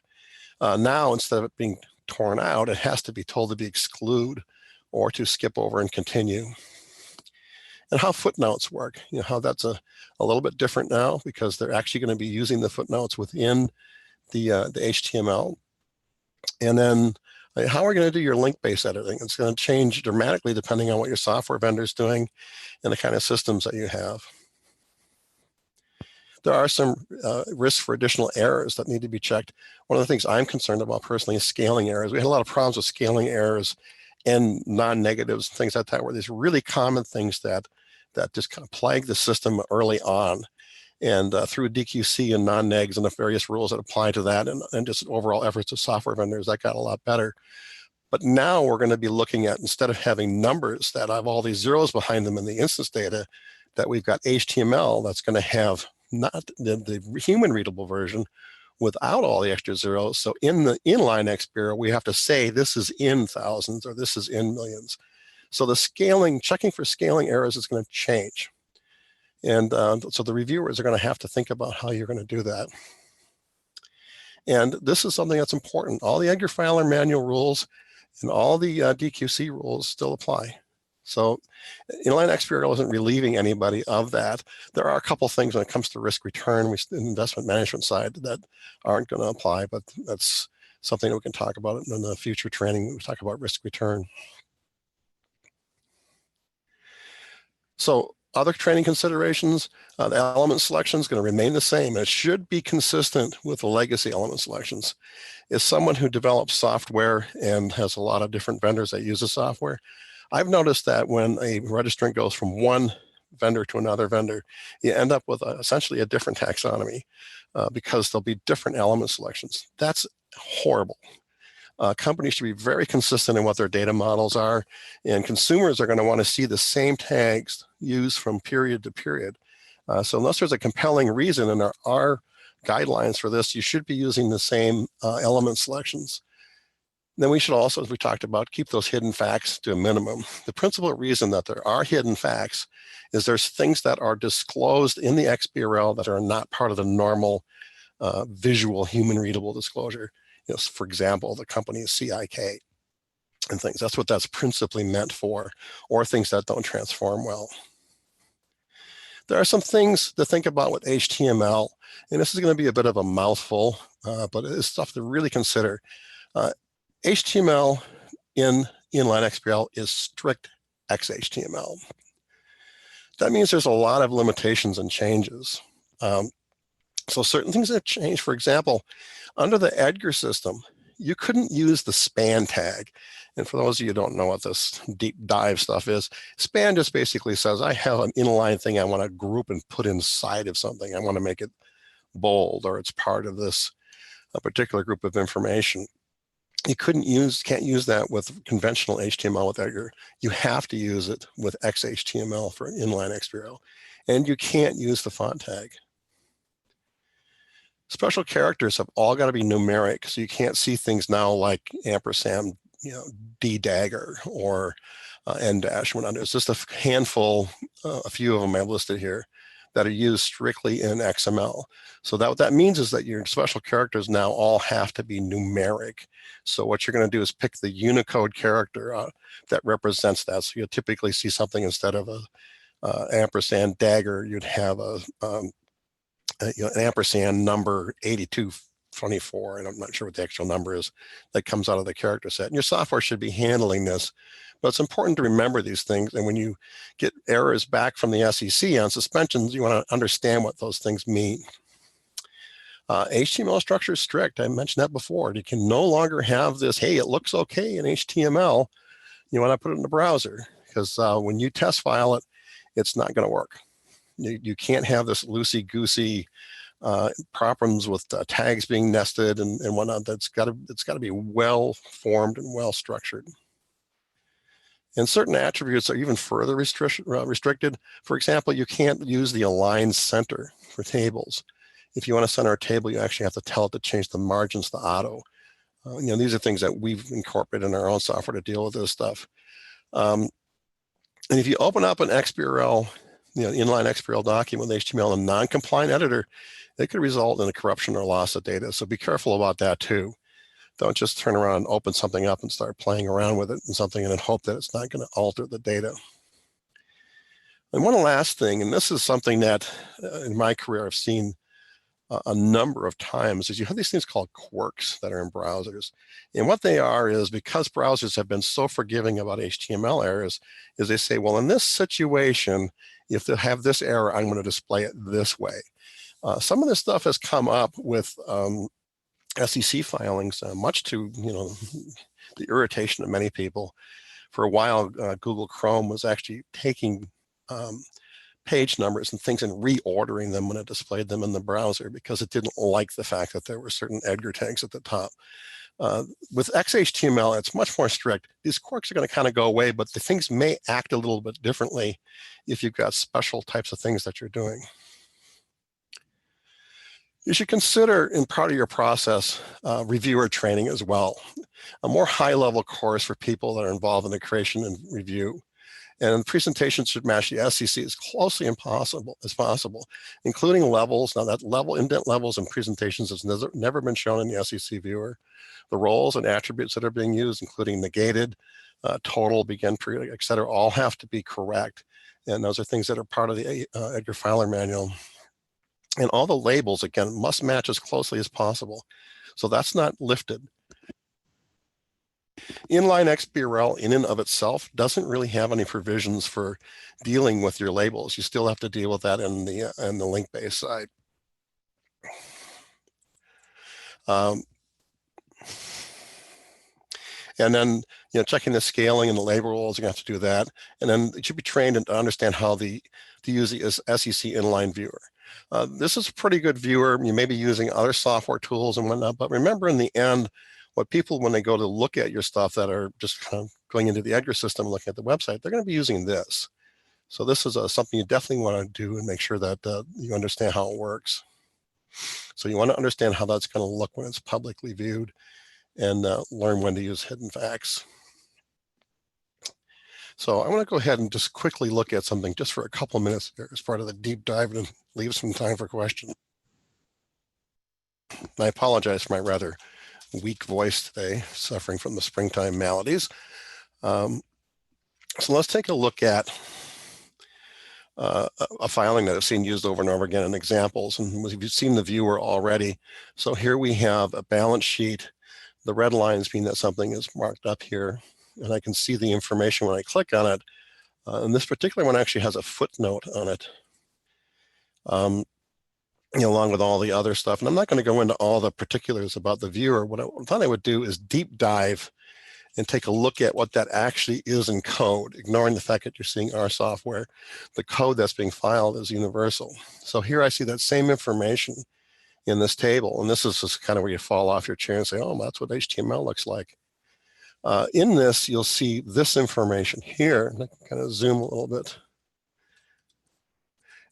Now, instead of it being torn out, it has to be told to be exclude or to skip over and continue. And how footnotes work, how that's a little bit different now because they're actually going to be using the footnotes within the HTML. And then how we're going to do your link-based editing. It's going to change dramatically depending on what your software vendor is doing and the kind of systems that you have. There are some risks for additional errors that need to be checked. One of the things I'm concerned about personally is scaling errors. We had a lot of problems with scaling errors and non-negatives and things like that, where there's really common things that just kind of plague the system early on. And through DQC and non-negs and the various rules that apply to that and just overall efforts of software vendors, that got a lot better. But now we're going to be looking at, instead of having numbers that have all these zeros behind them in the instance data, that we've got HTML that's going to have not the human readable version without all the extra zeros. So in the inline XBRL, we have to say this is in thousands or this is in millions. So the scaling, checking for scaling errors is going to change. And so the reviewers are going to have to think about how you're going to do that. And this is something that's important. All the EDGAR filer manual rules and all the DQC rules still apply. So Inline XBRL isn't relieving anybody of that. There are a couple things when it comes to risk return, investment management side, that aren't going to apply, but that's something we can talk about in the future training. We talk about risk return. So other training considerations, the element selection is going to remain the same. It should be consistent with the legacy element selections. As someone who develops software and has a lot of different vendors that use the software, I've noticed that when a registrant goes from one vendor to another vendor, you end up with essentially a different taxonomy because there'll be different element selections. That's horrible. Companies should be very consistent in what their data models are, and consumers are going to want to see the same tags used from period to period. So unless there's a compelling reason, and there are guidelines for this, you should be using the same element selections. Then we should also, as we talked about, keep those hidden facts to a minimum. The principal reason that there are hidden facts is there's things that are disclosed in the XBRL that are not part of the normal visual human readable disclosure. For example, the company is CIK. and things. That's what that's principally meant for, or things that don't transform well. There are some things to think about with HTML, and this is going to be a bit of a mouthful, but it is stuff to really consider. HTML in Inline XBRL is strict XHTML. That means there's a lot of limitations and changes. So certain things have changed. For example, under the Edgar system, you couldn't use the span tag. And for those of you who don't know what this deep dive stuff is, span just basically says, I have an inline thing I want to group and put inside of something. I want to make it bold, or it's part of this a particular group of information. You can't use that with conventional HTML with Edgar. You have to use it with XHTML for Inline XBRL. And you can't use the font tag. Special characters have all got to be numeric, so you can't see things now like ampersand, D dagger, or N dash. There's just a handful, a few of them I've listed here, that are used strictly in XML. So what that means is that your special characters now all have to be numeric. So what you're going to do is pick the Unicode character that represents that. So you'll typically see something instead of a ampersand dagger, you'd have an ampersand number 8224, and I'm not sure what the actual number is, that comes out of the character set. And your software should be handling this, but it's important to remember these things. And when you get errors back from the SEC on suspensions, you want to understand what those things mean. HTML structure is strict. I mentioned that before. You can no longer have this, hey, it looks okay in HTML. You want to put it in the browser, because when you test file it, it's not going to work. You can't have this loosey-goosey problems with tags being nested and whatnot. It's got to be well formed and well structured. And certain attributes are even further restricted. For example, you can't use the align center for tables. If you want to center a table, you actually have to tell it to change the margins to auto. These are things that we've incorporated in our own software to deal with this stuff. And if you open up an XBRL, inline XBRL document with HTML and non-compliant editor, it could result in a corruption or loss of data. So be careful about that too. Don't just turn around and open something up and start playing around with it and something and then hope that it's not going to alter the data. And one last thing, and this is something that in my career I've seen a number of times, is you have these things called quirks that are in browsers. And what they are is, because browsers have been so forgiving about HTML errors, is they say, well, in this situation, if they have this error, I'm going to display it this way. Some of this stuff has come up with SEC filings, much to the irritation of many people. For a while, Google Chrome was actually taking page numbers and things and reordering them when it displayed them in the browser, because it didn't like the fact that there were certain Edgar tags at the top. With XHTML, it's much more strict. These quirks are going to kind of go away, but the things may act a little bit differently if you've got special types of things that you're doing. You should consider, in part of your process, reviewer training as well. A more high-level course for people that are involved in the creation and review. And presentations should match the SEC as closely as possible, including levels. Now, that indent levels in presentations has never been shown in the SEC viewer. The roles and attributes that are being used, including negated, total, begin, period, et cetera, all have to be correct. And those are things that are part of the Edgar Filer Manual. And all the labels, again, must match as closely as possible. So that's not lifted. Inline XBRL in and of itself doesn't really have any provisions for dealing with your labels. You still have to deal with that in the link-based side. And then, checking the scaling and the label rules, you're going to have to do that. And then it should be trained to understand how to use the SEC inline viewer. This is a pretty good viewer. You may be using other software tools and whatnot, but remember, in the end, what people, when they go to look at your stuff that are just kind of going into the Edgar system, looking at the website, they're going to be using this. So this is something you definitely want to do and make sure that you understand how it works. So you want to understand how that's going to look when it's publicly viewed, and learn when to use hidden facts. So I want to go ahead and just quickly look at something just for a couple of minutes here as part of the deep dive, and leave some time for questions. I apologize for my rather weak voice today, suffering from the springtime maladies. So let's take a look at a filing that I've seen used over and over again in examples, and you've seen the viewer already. So here we have a balance sheet. The red lines mean that something is marked up here, and I can see the information when I click on it. And this particular one actually has a footnote on it, along with all the other stuff. And I'm not going to go into all the particulars about the viewer. What I thought I would do is deep dive and take a look at what that actually is in code, ignoring the fact that you're seeing our software. The code that's being filed is universal. So here I see that same information in this table, and this is just kind of where you fall off your chair and say, oh, that's what HTML looks like. In this, you'll see this information here, and I can kind of zoom a little bit.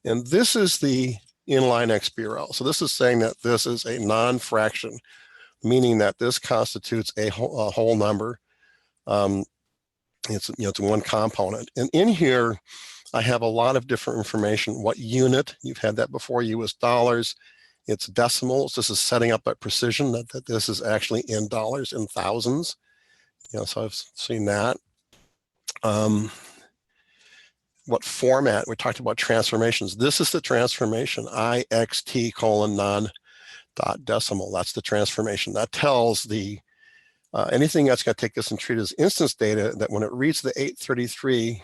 And this is the inline XBRL. So this is saying that this is a non-fraction, meaning that this constitutes a whole number. It's one component. And in here, I have a lot of different information. What unit, you've had that before, US dollars. It's decimals. This is setting up at precision that this is actually in dollars, in thousands. So I've seen that. What format? We talked about transformations. This is the transformation, IXT : non.decimal. That's the transformation. That tells the anything that's going to take this and treat it as instance data, that when it reads the 833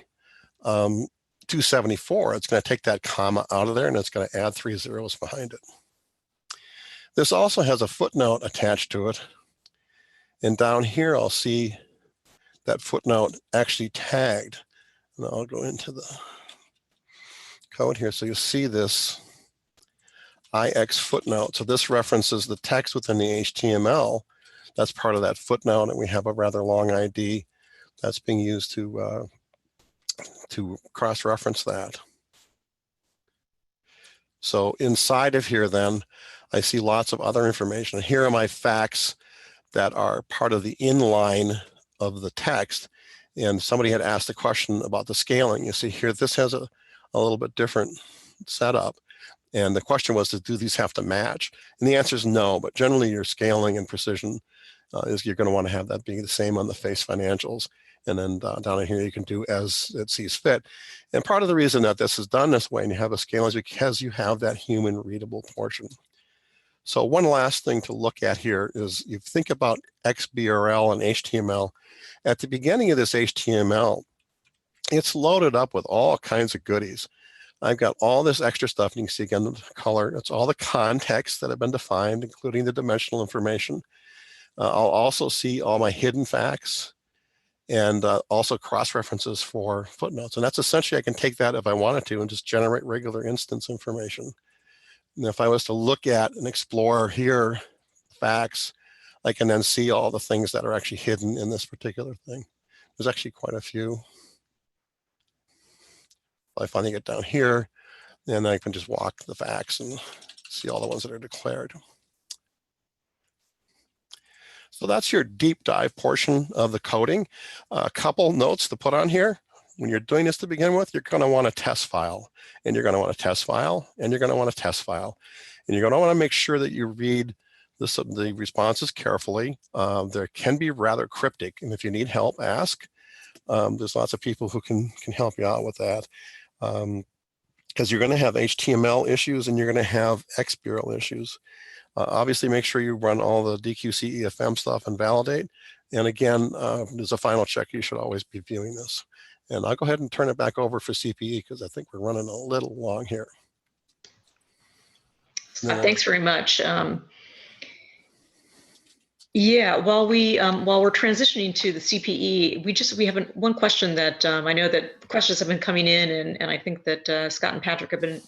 274, it's going to take that comma out of there and it's going to add 3 zeros behind it. This also has a footnote attached to it. And down here, I'll see that footnote actually tagged. And I'll go into the code here. So you'll see this IX footnote. So this references the text within the HTML. That's part of that footnote, and we have a rather long ID that's being used to cross-reference that. So inside of here, then, I see lots of other information. Here are my facts that are part of the inline of the text. And somebody had asked a question about the scaling. You see here, this has a little bit different setup. And the question was, do these have to match? And the answer is no, but generally your scaling and precision is you're going to want to have that being the same on the face financials. And then down in here, you can do as it sees fit. And part of the reason that this is done this way and you have a scale is because you have that human readable portion. So one last thing to look at here is you think about XBRL and HTML. At the beginning of this HTML, it's loaded up with all kinds of goodies. I've got all this extra stuff, and you can see again the color. It's all the context that have been defined, including the dimensional information. I'll also see all my hidden facts and also cross-references for footnotes. And that's essentially, I can take that if I wanted to and just generate regular instance information. And if I was to look at and explore here facts, I can then see all the things that are actually hidden in this particular thing. There's actually quite a few. I finally get down here, and I can just walk the facts and see all the ones that are declared. So that's your deep dive portion of the coding. A couple notes to put on here. When you're doing this to begin with, you're going to want a test file, and you're going to want a test file, and you're going to want a test file. And you're going to want to make sure that you read the responses carefully. There can be rather cryptic, and if you need help, ask. There's lots of people who can help you out with that. Because you're going to have HTML issues and you're going to have XBRL issues. Obviously, make sure you run all the DQC EFM stuff and validate. And again, there's a final check. You should always be viewing this. And I'll go ahead and turn it back over for CPE because I think we're running a little long here. Thanks very much. Yeah, while we're transitioning to the CPE, we have one question that I know that questions have been coming in, and I think that Scott and Patrick have been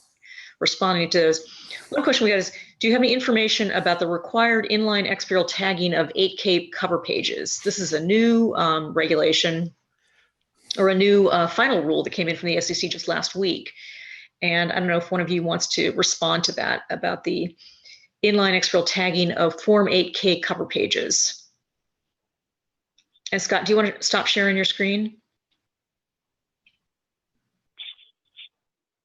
responding to those. One question we got is, do you have any information about the required inline XBRL tagging of 8K cover pages? This is a new regulation or a new final rule that came in from the SEC just last week. And I don't know if one of you wants to respond to that about the inline XBRL tagging of Form 8K cover pages. And Scott, do you want to stop sharing your screen?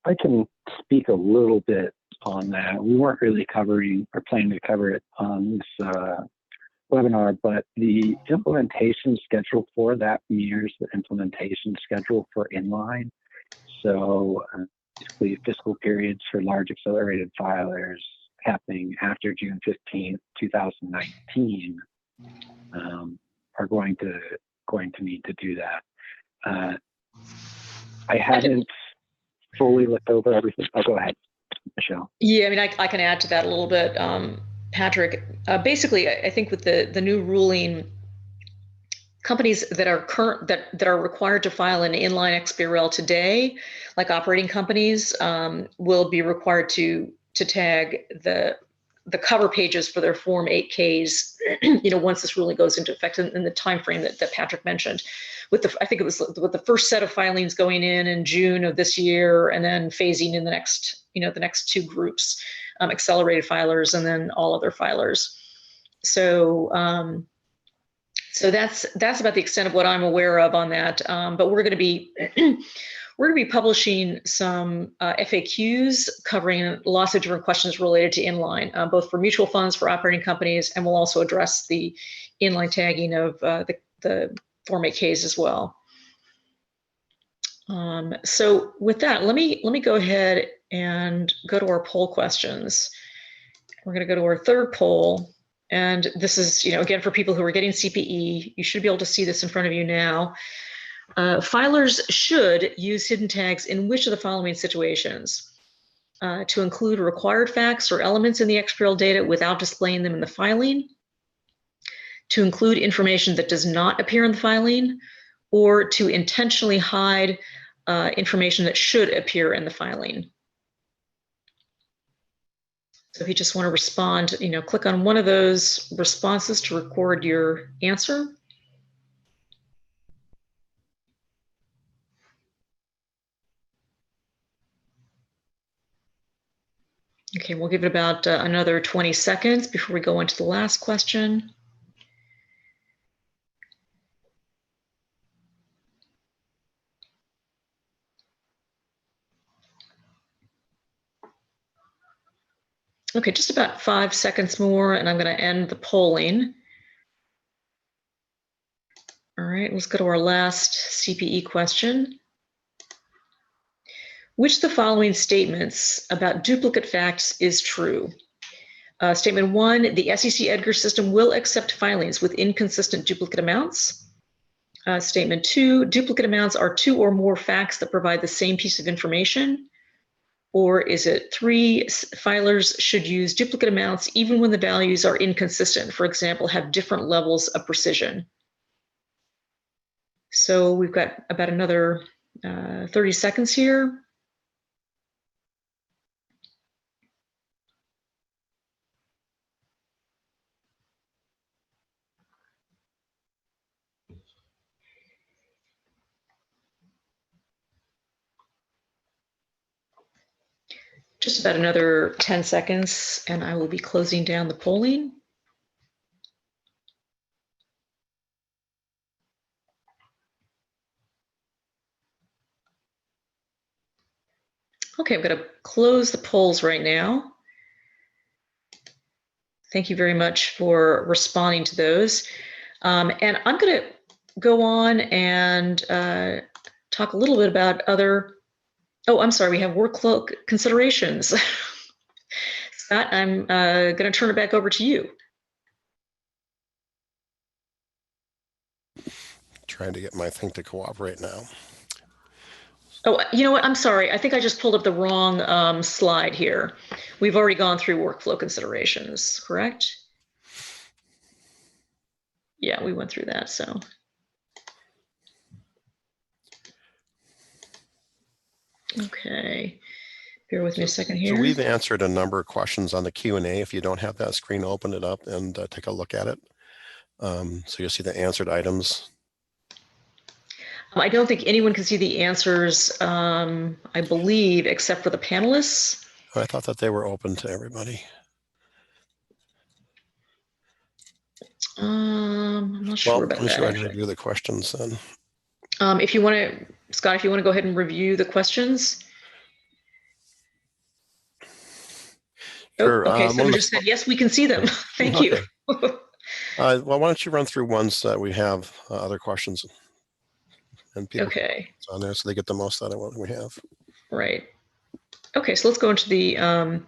I can speak a little bit on that. We weren't really covering or planning to cover it on this webinar, but the implementation schedule for that mirrors the implementation schedule for Inline. So basically fiscal periods for large accelerated filers happening after June 15th, 2019 are going to need to do that. I haven't fully looked over everything. Oh, go ahead, Michelle. Yeah, I mean, I can add to that a little bit, Patrick. Basically, I think with the new ruling, companies that are required to file an inline XBRL today, like operating companies, will be required to tag the cover pages for their Form 8Ks, once this ruling goes into effect in the time frame that Patrick mentioned. I think it was with the first set of filings going in June of this year, and then phasing in the next two groups, accelerated filers and then all other filers. So that's about the extent of what I'm aware of on that. But we're going to be publishing some FAQs covering lots of different questions related to Inline, both for mutual funds, for operating companies, and we'll also address the Inline tagging of the Form 8Ks as well. So with that, let me go ahead and go to our poll questions. We're going to go to our third poll. And this is, again, for people who are getting CPE, you should be able to see this in front of you now. Filers should use hidden tags in which of the following situations? To include required facts or elements in the XBRL data without displaying them in the filing, to include information that does not appear in the filing, or to intentionally hide information that should appear in the filing. So if you just want to respond, click on one of those responses to record your answer. Okay, we'll give it about another 20 seconds before we go into the last question. Okay, just about 5 seconds more, and I'm going to end the polling. All right, let's go to our last CPE question. Which of the following statements about duplicate facts is true? Statement 1, the SEC Edgar system will accept filings with inconsistent duplicate amounts. Statement 2, duplicate amounts are 2 or more facts that provide the same piece of information. Or is it 3, filers should use duplicate amounts even when the values are inconsistent, for example, have different levels of precision? So we've got about another 30 seconds here. Just about another 10 seconds, and I will be closing down the polling. Okay, I'm going to close the polls right now. Thank you very much for responding to those. And I'm going to go on and talk a little bit about other. Oh, I'm sorry, we have workflow considerations. Scott, I'm going to turn it back over to you. Trying to get my thing to cooperate now. Oh, you know what? I'm sorry. I think I just pulled up the wrong slide here. We've already gone through workflow considerations, correct? Yeah, we went through that, so. Okay, bear with me a second here. So we've answered a number of questions on the Q&A. If you don't have that screen, open it up and take a look at it. So you'll see the answered items. I don't think anyone can see the answers, I believe, except for the panelists. I thought that they were open to everybody. I'm not sure about that. Let me see if I can review the questions then. If you want to, Scott, if you want to go ahead and review the questions. Sure. Oh, okay, someone just said, yes, we can see them. Thank you. Well, why don't you run through ones that we have other questions and people Okay. on there so they get the most out of what we have. Right. Okay, so let's go into the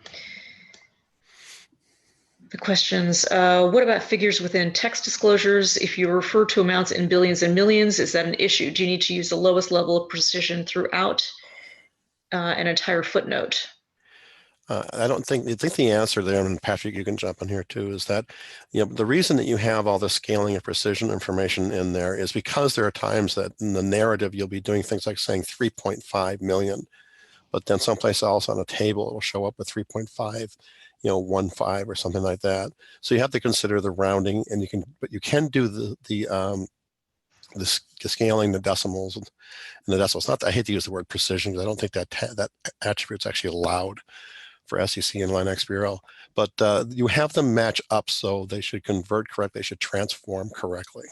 questions. What about figures within text disclosures? If you refer to amounts in billions and millions, is that an issue? Do you need to use the lowest level of precision throughout an entire footnote? I think the answer there, and Patrick, you can jump in here too, is that the reason that you have all the scaling and precision information in there is because there are times that in the narrative you'll be doing things like saying 3.5 million, but then someplace else on a table it will show up with 3.5, 15 or something like that. So you have to consider the rounding, and you can do the scaling, the decimals, and the decimals. I hate to use the word precision because I don't think that attribute's actually allowed for SEC inline XBRL, but you have them match up so they should convert correctly, they should transform correctly.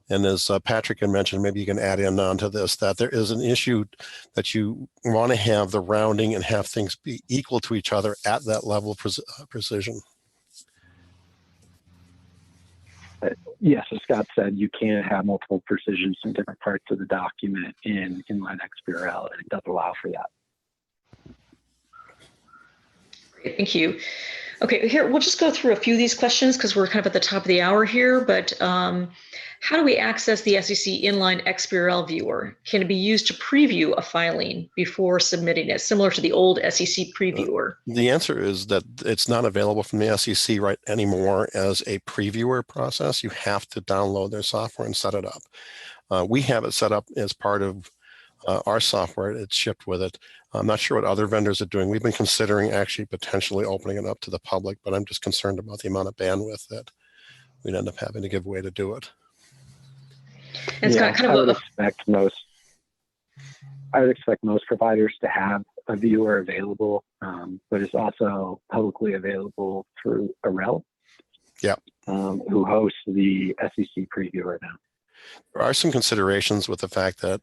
And as Patrick had mentioned, maybe you can add in onto this, that there is an issue that you want to have the rounding and have things be equal to each other at that level of precision. Yes, as Scott said, you can't have multiple precisions in different parts of the document in inline XBRL, and it does allow for that. Great, thank you. Okay, here, we'll just go through a few of these questions because we're kind of at the top of the hour here, but how do we access the SEC inline XBRL viewer? Can it be used to preview a filing before submitting it, similar to the old SEC previewer? The answer is that it's not available from the SEC right anymore as a previewer process. You have to download their software and set it up. We have it set up as part of our software. It's shipped with it. I'm not sure what other vendors are doing. We've been considering actually potentially opening it up to the public, but I'm just concerned about the amount of bandwidth that we'd end up having to give away to do it. And yeah, I would expect most providers to have a viewer available, but it's also publicly available through RL, who hosts the SEC previewer now. There are some considerations with the fact that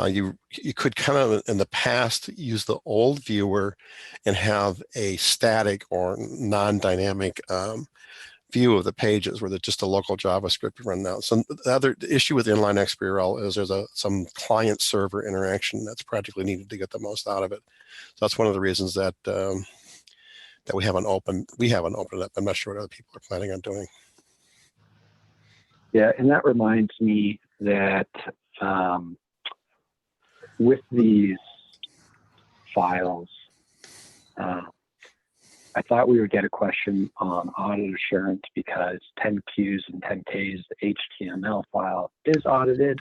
you could kind of in the past use the old viewer and have a static or non-dynamic view of the pages where there's just a local JavaScript run now. So the other issue with inline XBRL is there's some client server interaction that's practically needed to get the most out of it. So that's one of the reasons that that we haven't opened it up. I'm not sure what other people are planning on doing. Yeah, and that reminds me that with these files, I thought we would get a question on audit assurance because 10Qs and 10Ks, the HTML file is audited,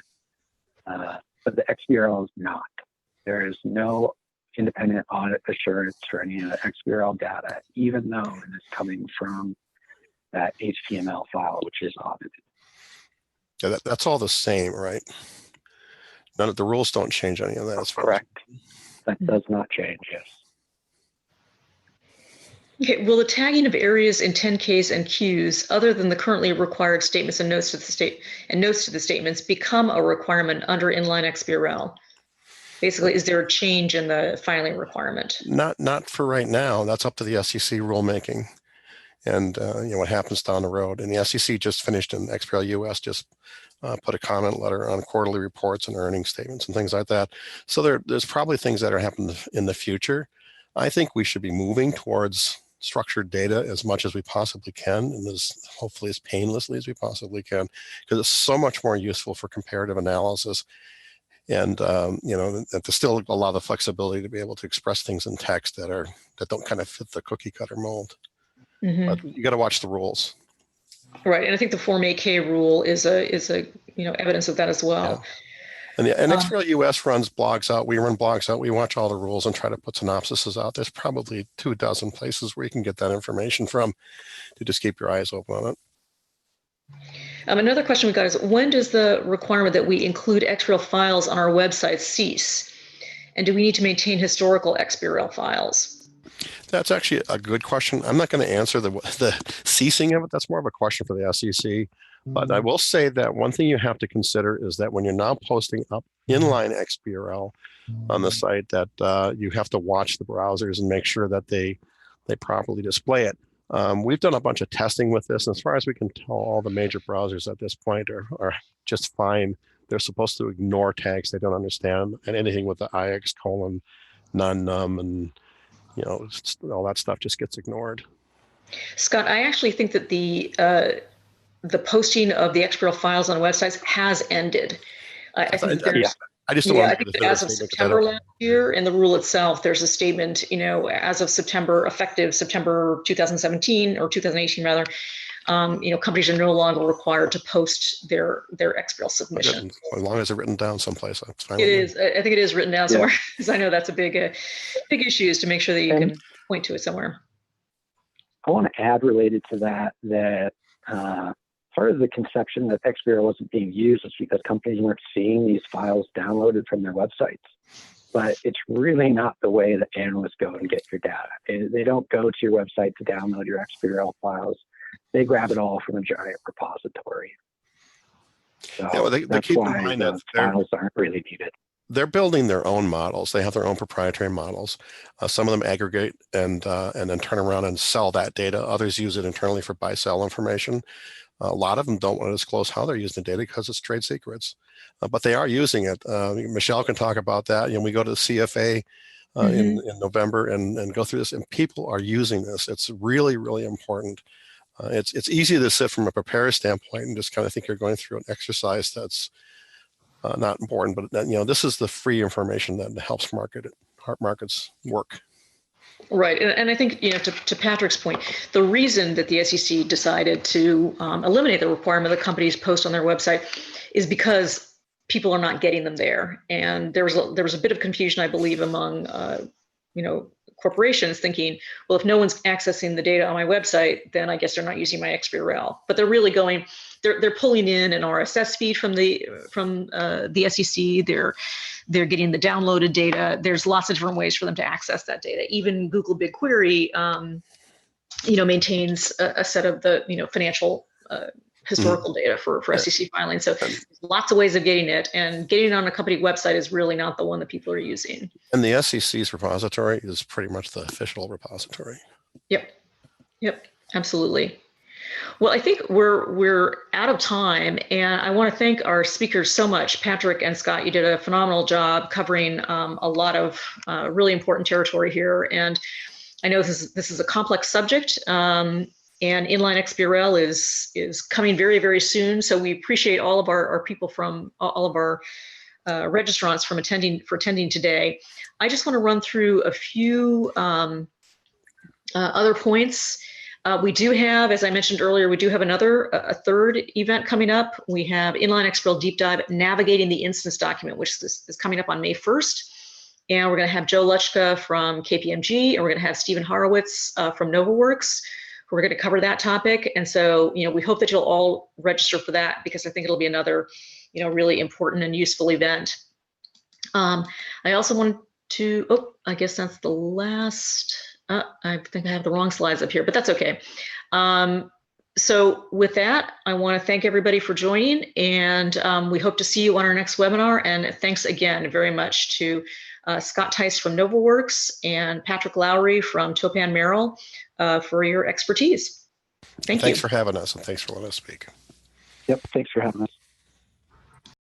but the XBRL is not. There is no independent audit assurance for any of the XBRL data, even though it is coming from that HTML file, which is audited. Yeah, that's all the same, right? None of the rules don't change any of that. That's correct. That does not change, yes. Okay, will the tagging of areas in 10Ks and Qs, other than the currently required statements and notes to the statements, become a requirement under inline XBRL? Basically, is there a change in the filing requirement? Not for right now. That's up to the SEC rulemaking, and what happens down the road. And the SEC just finished in XBRL US just put a comment letter on quarterly reports and earnings statements and things like that. So there's probably things that are happening in the future. I think we should be moving towards structured data as much as we possibly can, and hopefully as painlessly as we possibly can, because it's so much more useful for comparative analysis. And there's still a lot of flexibility to be able to express things in text that don't kind of fit the cookie cutter mold. Mm-hmm. But you got to watch the rules. Right, and I think the Form 8K rule is a evidence of that as well. Yeah. And XBRL US runs blogs out. We run blogs out. We watch all the rules and try to put synopsises out. There's probably 24 places where you can get that information from to just keep your eyes open on it. Another question we got is, when does the requirement that we include XBRL files on our website cease? And do we need to maintain historical XBRL files? That's actually a good question. I'm not going to answer the ceasing of it. That's more of a question for the SEC. But I will say that one thing you have to consider is that when you're now posting up inline XBRL on the site, that you have to watch the browsers and make sure that they properly display it. We've done a bunch of testing with this, and as far as we can tell, all the major browsers at this point are just fine. They're supposed to ignore tags they don't understand, and anything with the IX colon, non-num, and all that stuff just gets ignored. Scott, I actually think that the posting of the XBRL files on websites has ended. I think there's, I just don't want to I think as of September last year, in the rule itself, there's a statement, as of September, effective September 2017 or 2018 rather, companies are no longer required to post their XBRL submission. As long as it's written down someplace, that's fine. It is. I think it is written down somewhere, because I know that's a big issue, is to make sure that you can point to it somewhere. I want to add related to that part of the conception that XBRL wasn't being used is because companies weren't seeing these files downloaded from their websites. But it's really not the way that analysts go and get your data. They don't go to your website to download your XBRL files. They grab it all from a giant repository. So they keep in mind that files aren't really needed. They're building their own models. They have their own proprietary models. Some of them aggregate and then turn around and sell that data. Others use it internally for buy-sell information. A lot of them don't want to disclose how they're using the data because it's trade secrets, but they are using it. Michelle can talk about that. We go to the CFA in November and go through this, and people are using this. It's really, really important. It's easy to sit from a preparer standpoint and just kind of think you're going through an exercise that's not important, but this is the free information that helps markets work. Right, and I think to Patrick's point, the reason that the SEC decided to eliminate the requirement that companies post on their website is because people are not getting them there, and there was a bit of confusion, I believe, among corporations thinking, well, if no one's accessing the data on my website, then I guess they're not using my XBRL. But they're really they're pulling in an RSS feed from the SEC. They're getting the downloaded data. There's lots of different ways for them to access that data. Even Google BigQuery, maintains a set of the financial historical data for SEC filing. So there's lots of ways of getting it, and getting it on a company website is really not the one that people are using. And the SEC's repository is pretty much the official repository. Yep, absolutely. Well, I think we're out of time, and I want to thank our speakers so much. Patrick and Scott, you did a phenomenal job covering a lot of really important territory here, and I know this is a complex subject. And Inline XBRL is coming very, very soon. So we appreciate all of our people from all of our registrants for attending today. I just want to run through a few other points. We do have, as I mentioned earlier, we do have a third event coming up. We have Inline XBRL Deep Dive, Navigating the Instance Document, which is coming up on May 1st. And we're going to have Joe Luchka from KPMG, and we're going to have Stephen Horowitz from NovaWorks. We're going to cover that topic. And so, we hope that you'll all register for that, because I think it'll be another, really important and useful event. I also want to, I guess that's the last, I think I have the wrong slides up here, but that's okay. So with that, I want to thank everybody for joining, and we hope to see you on our next webinar. And thanks again very much to Scott Tice from NovaWorks and Patrick Lowry from Topan Merrill for your expertise. Thanks for having us, and thanks for letting us speak. Yep, thanks for having us.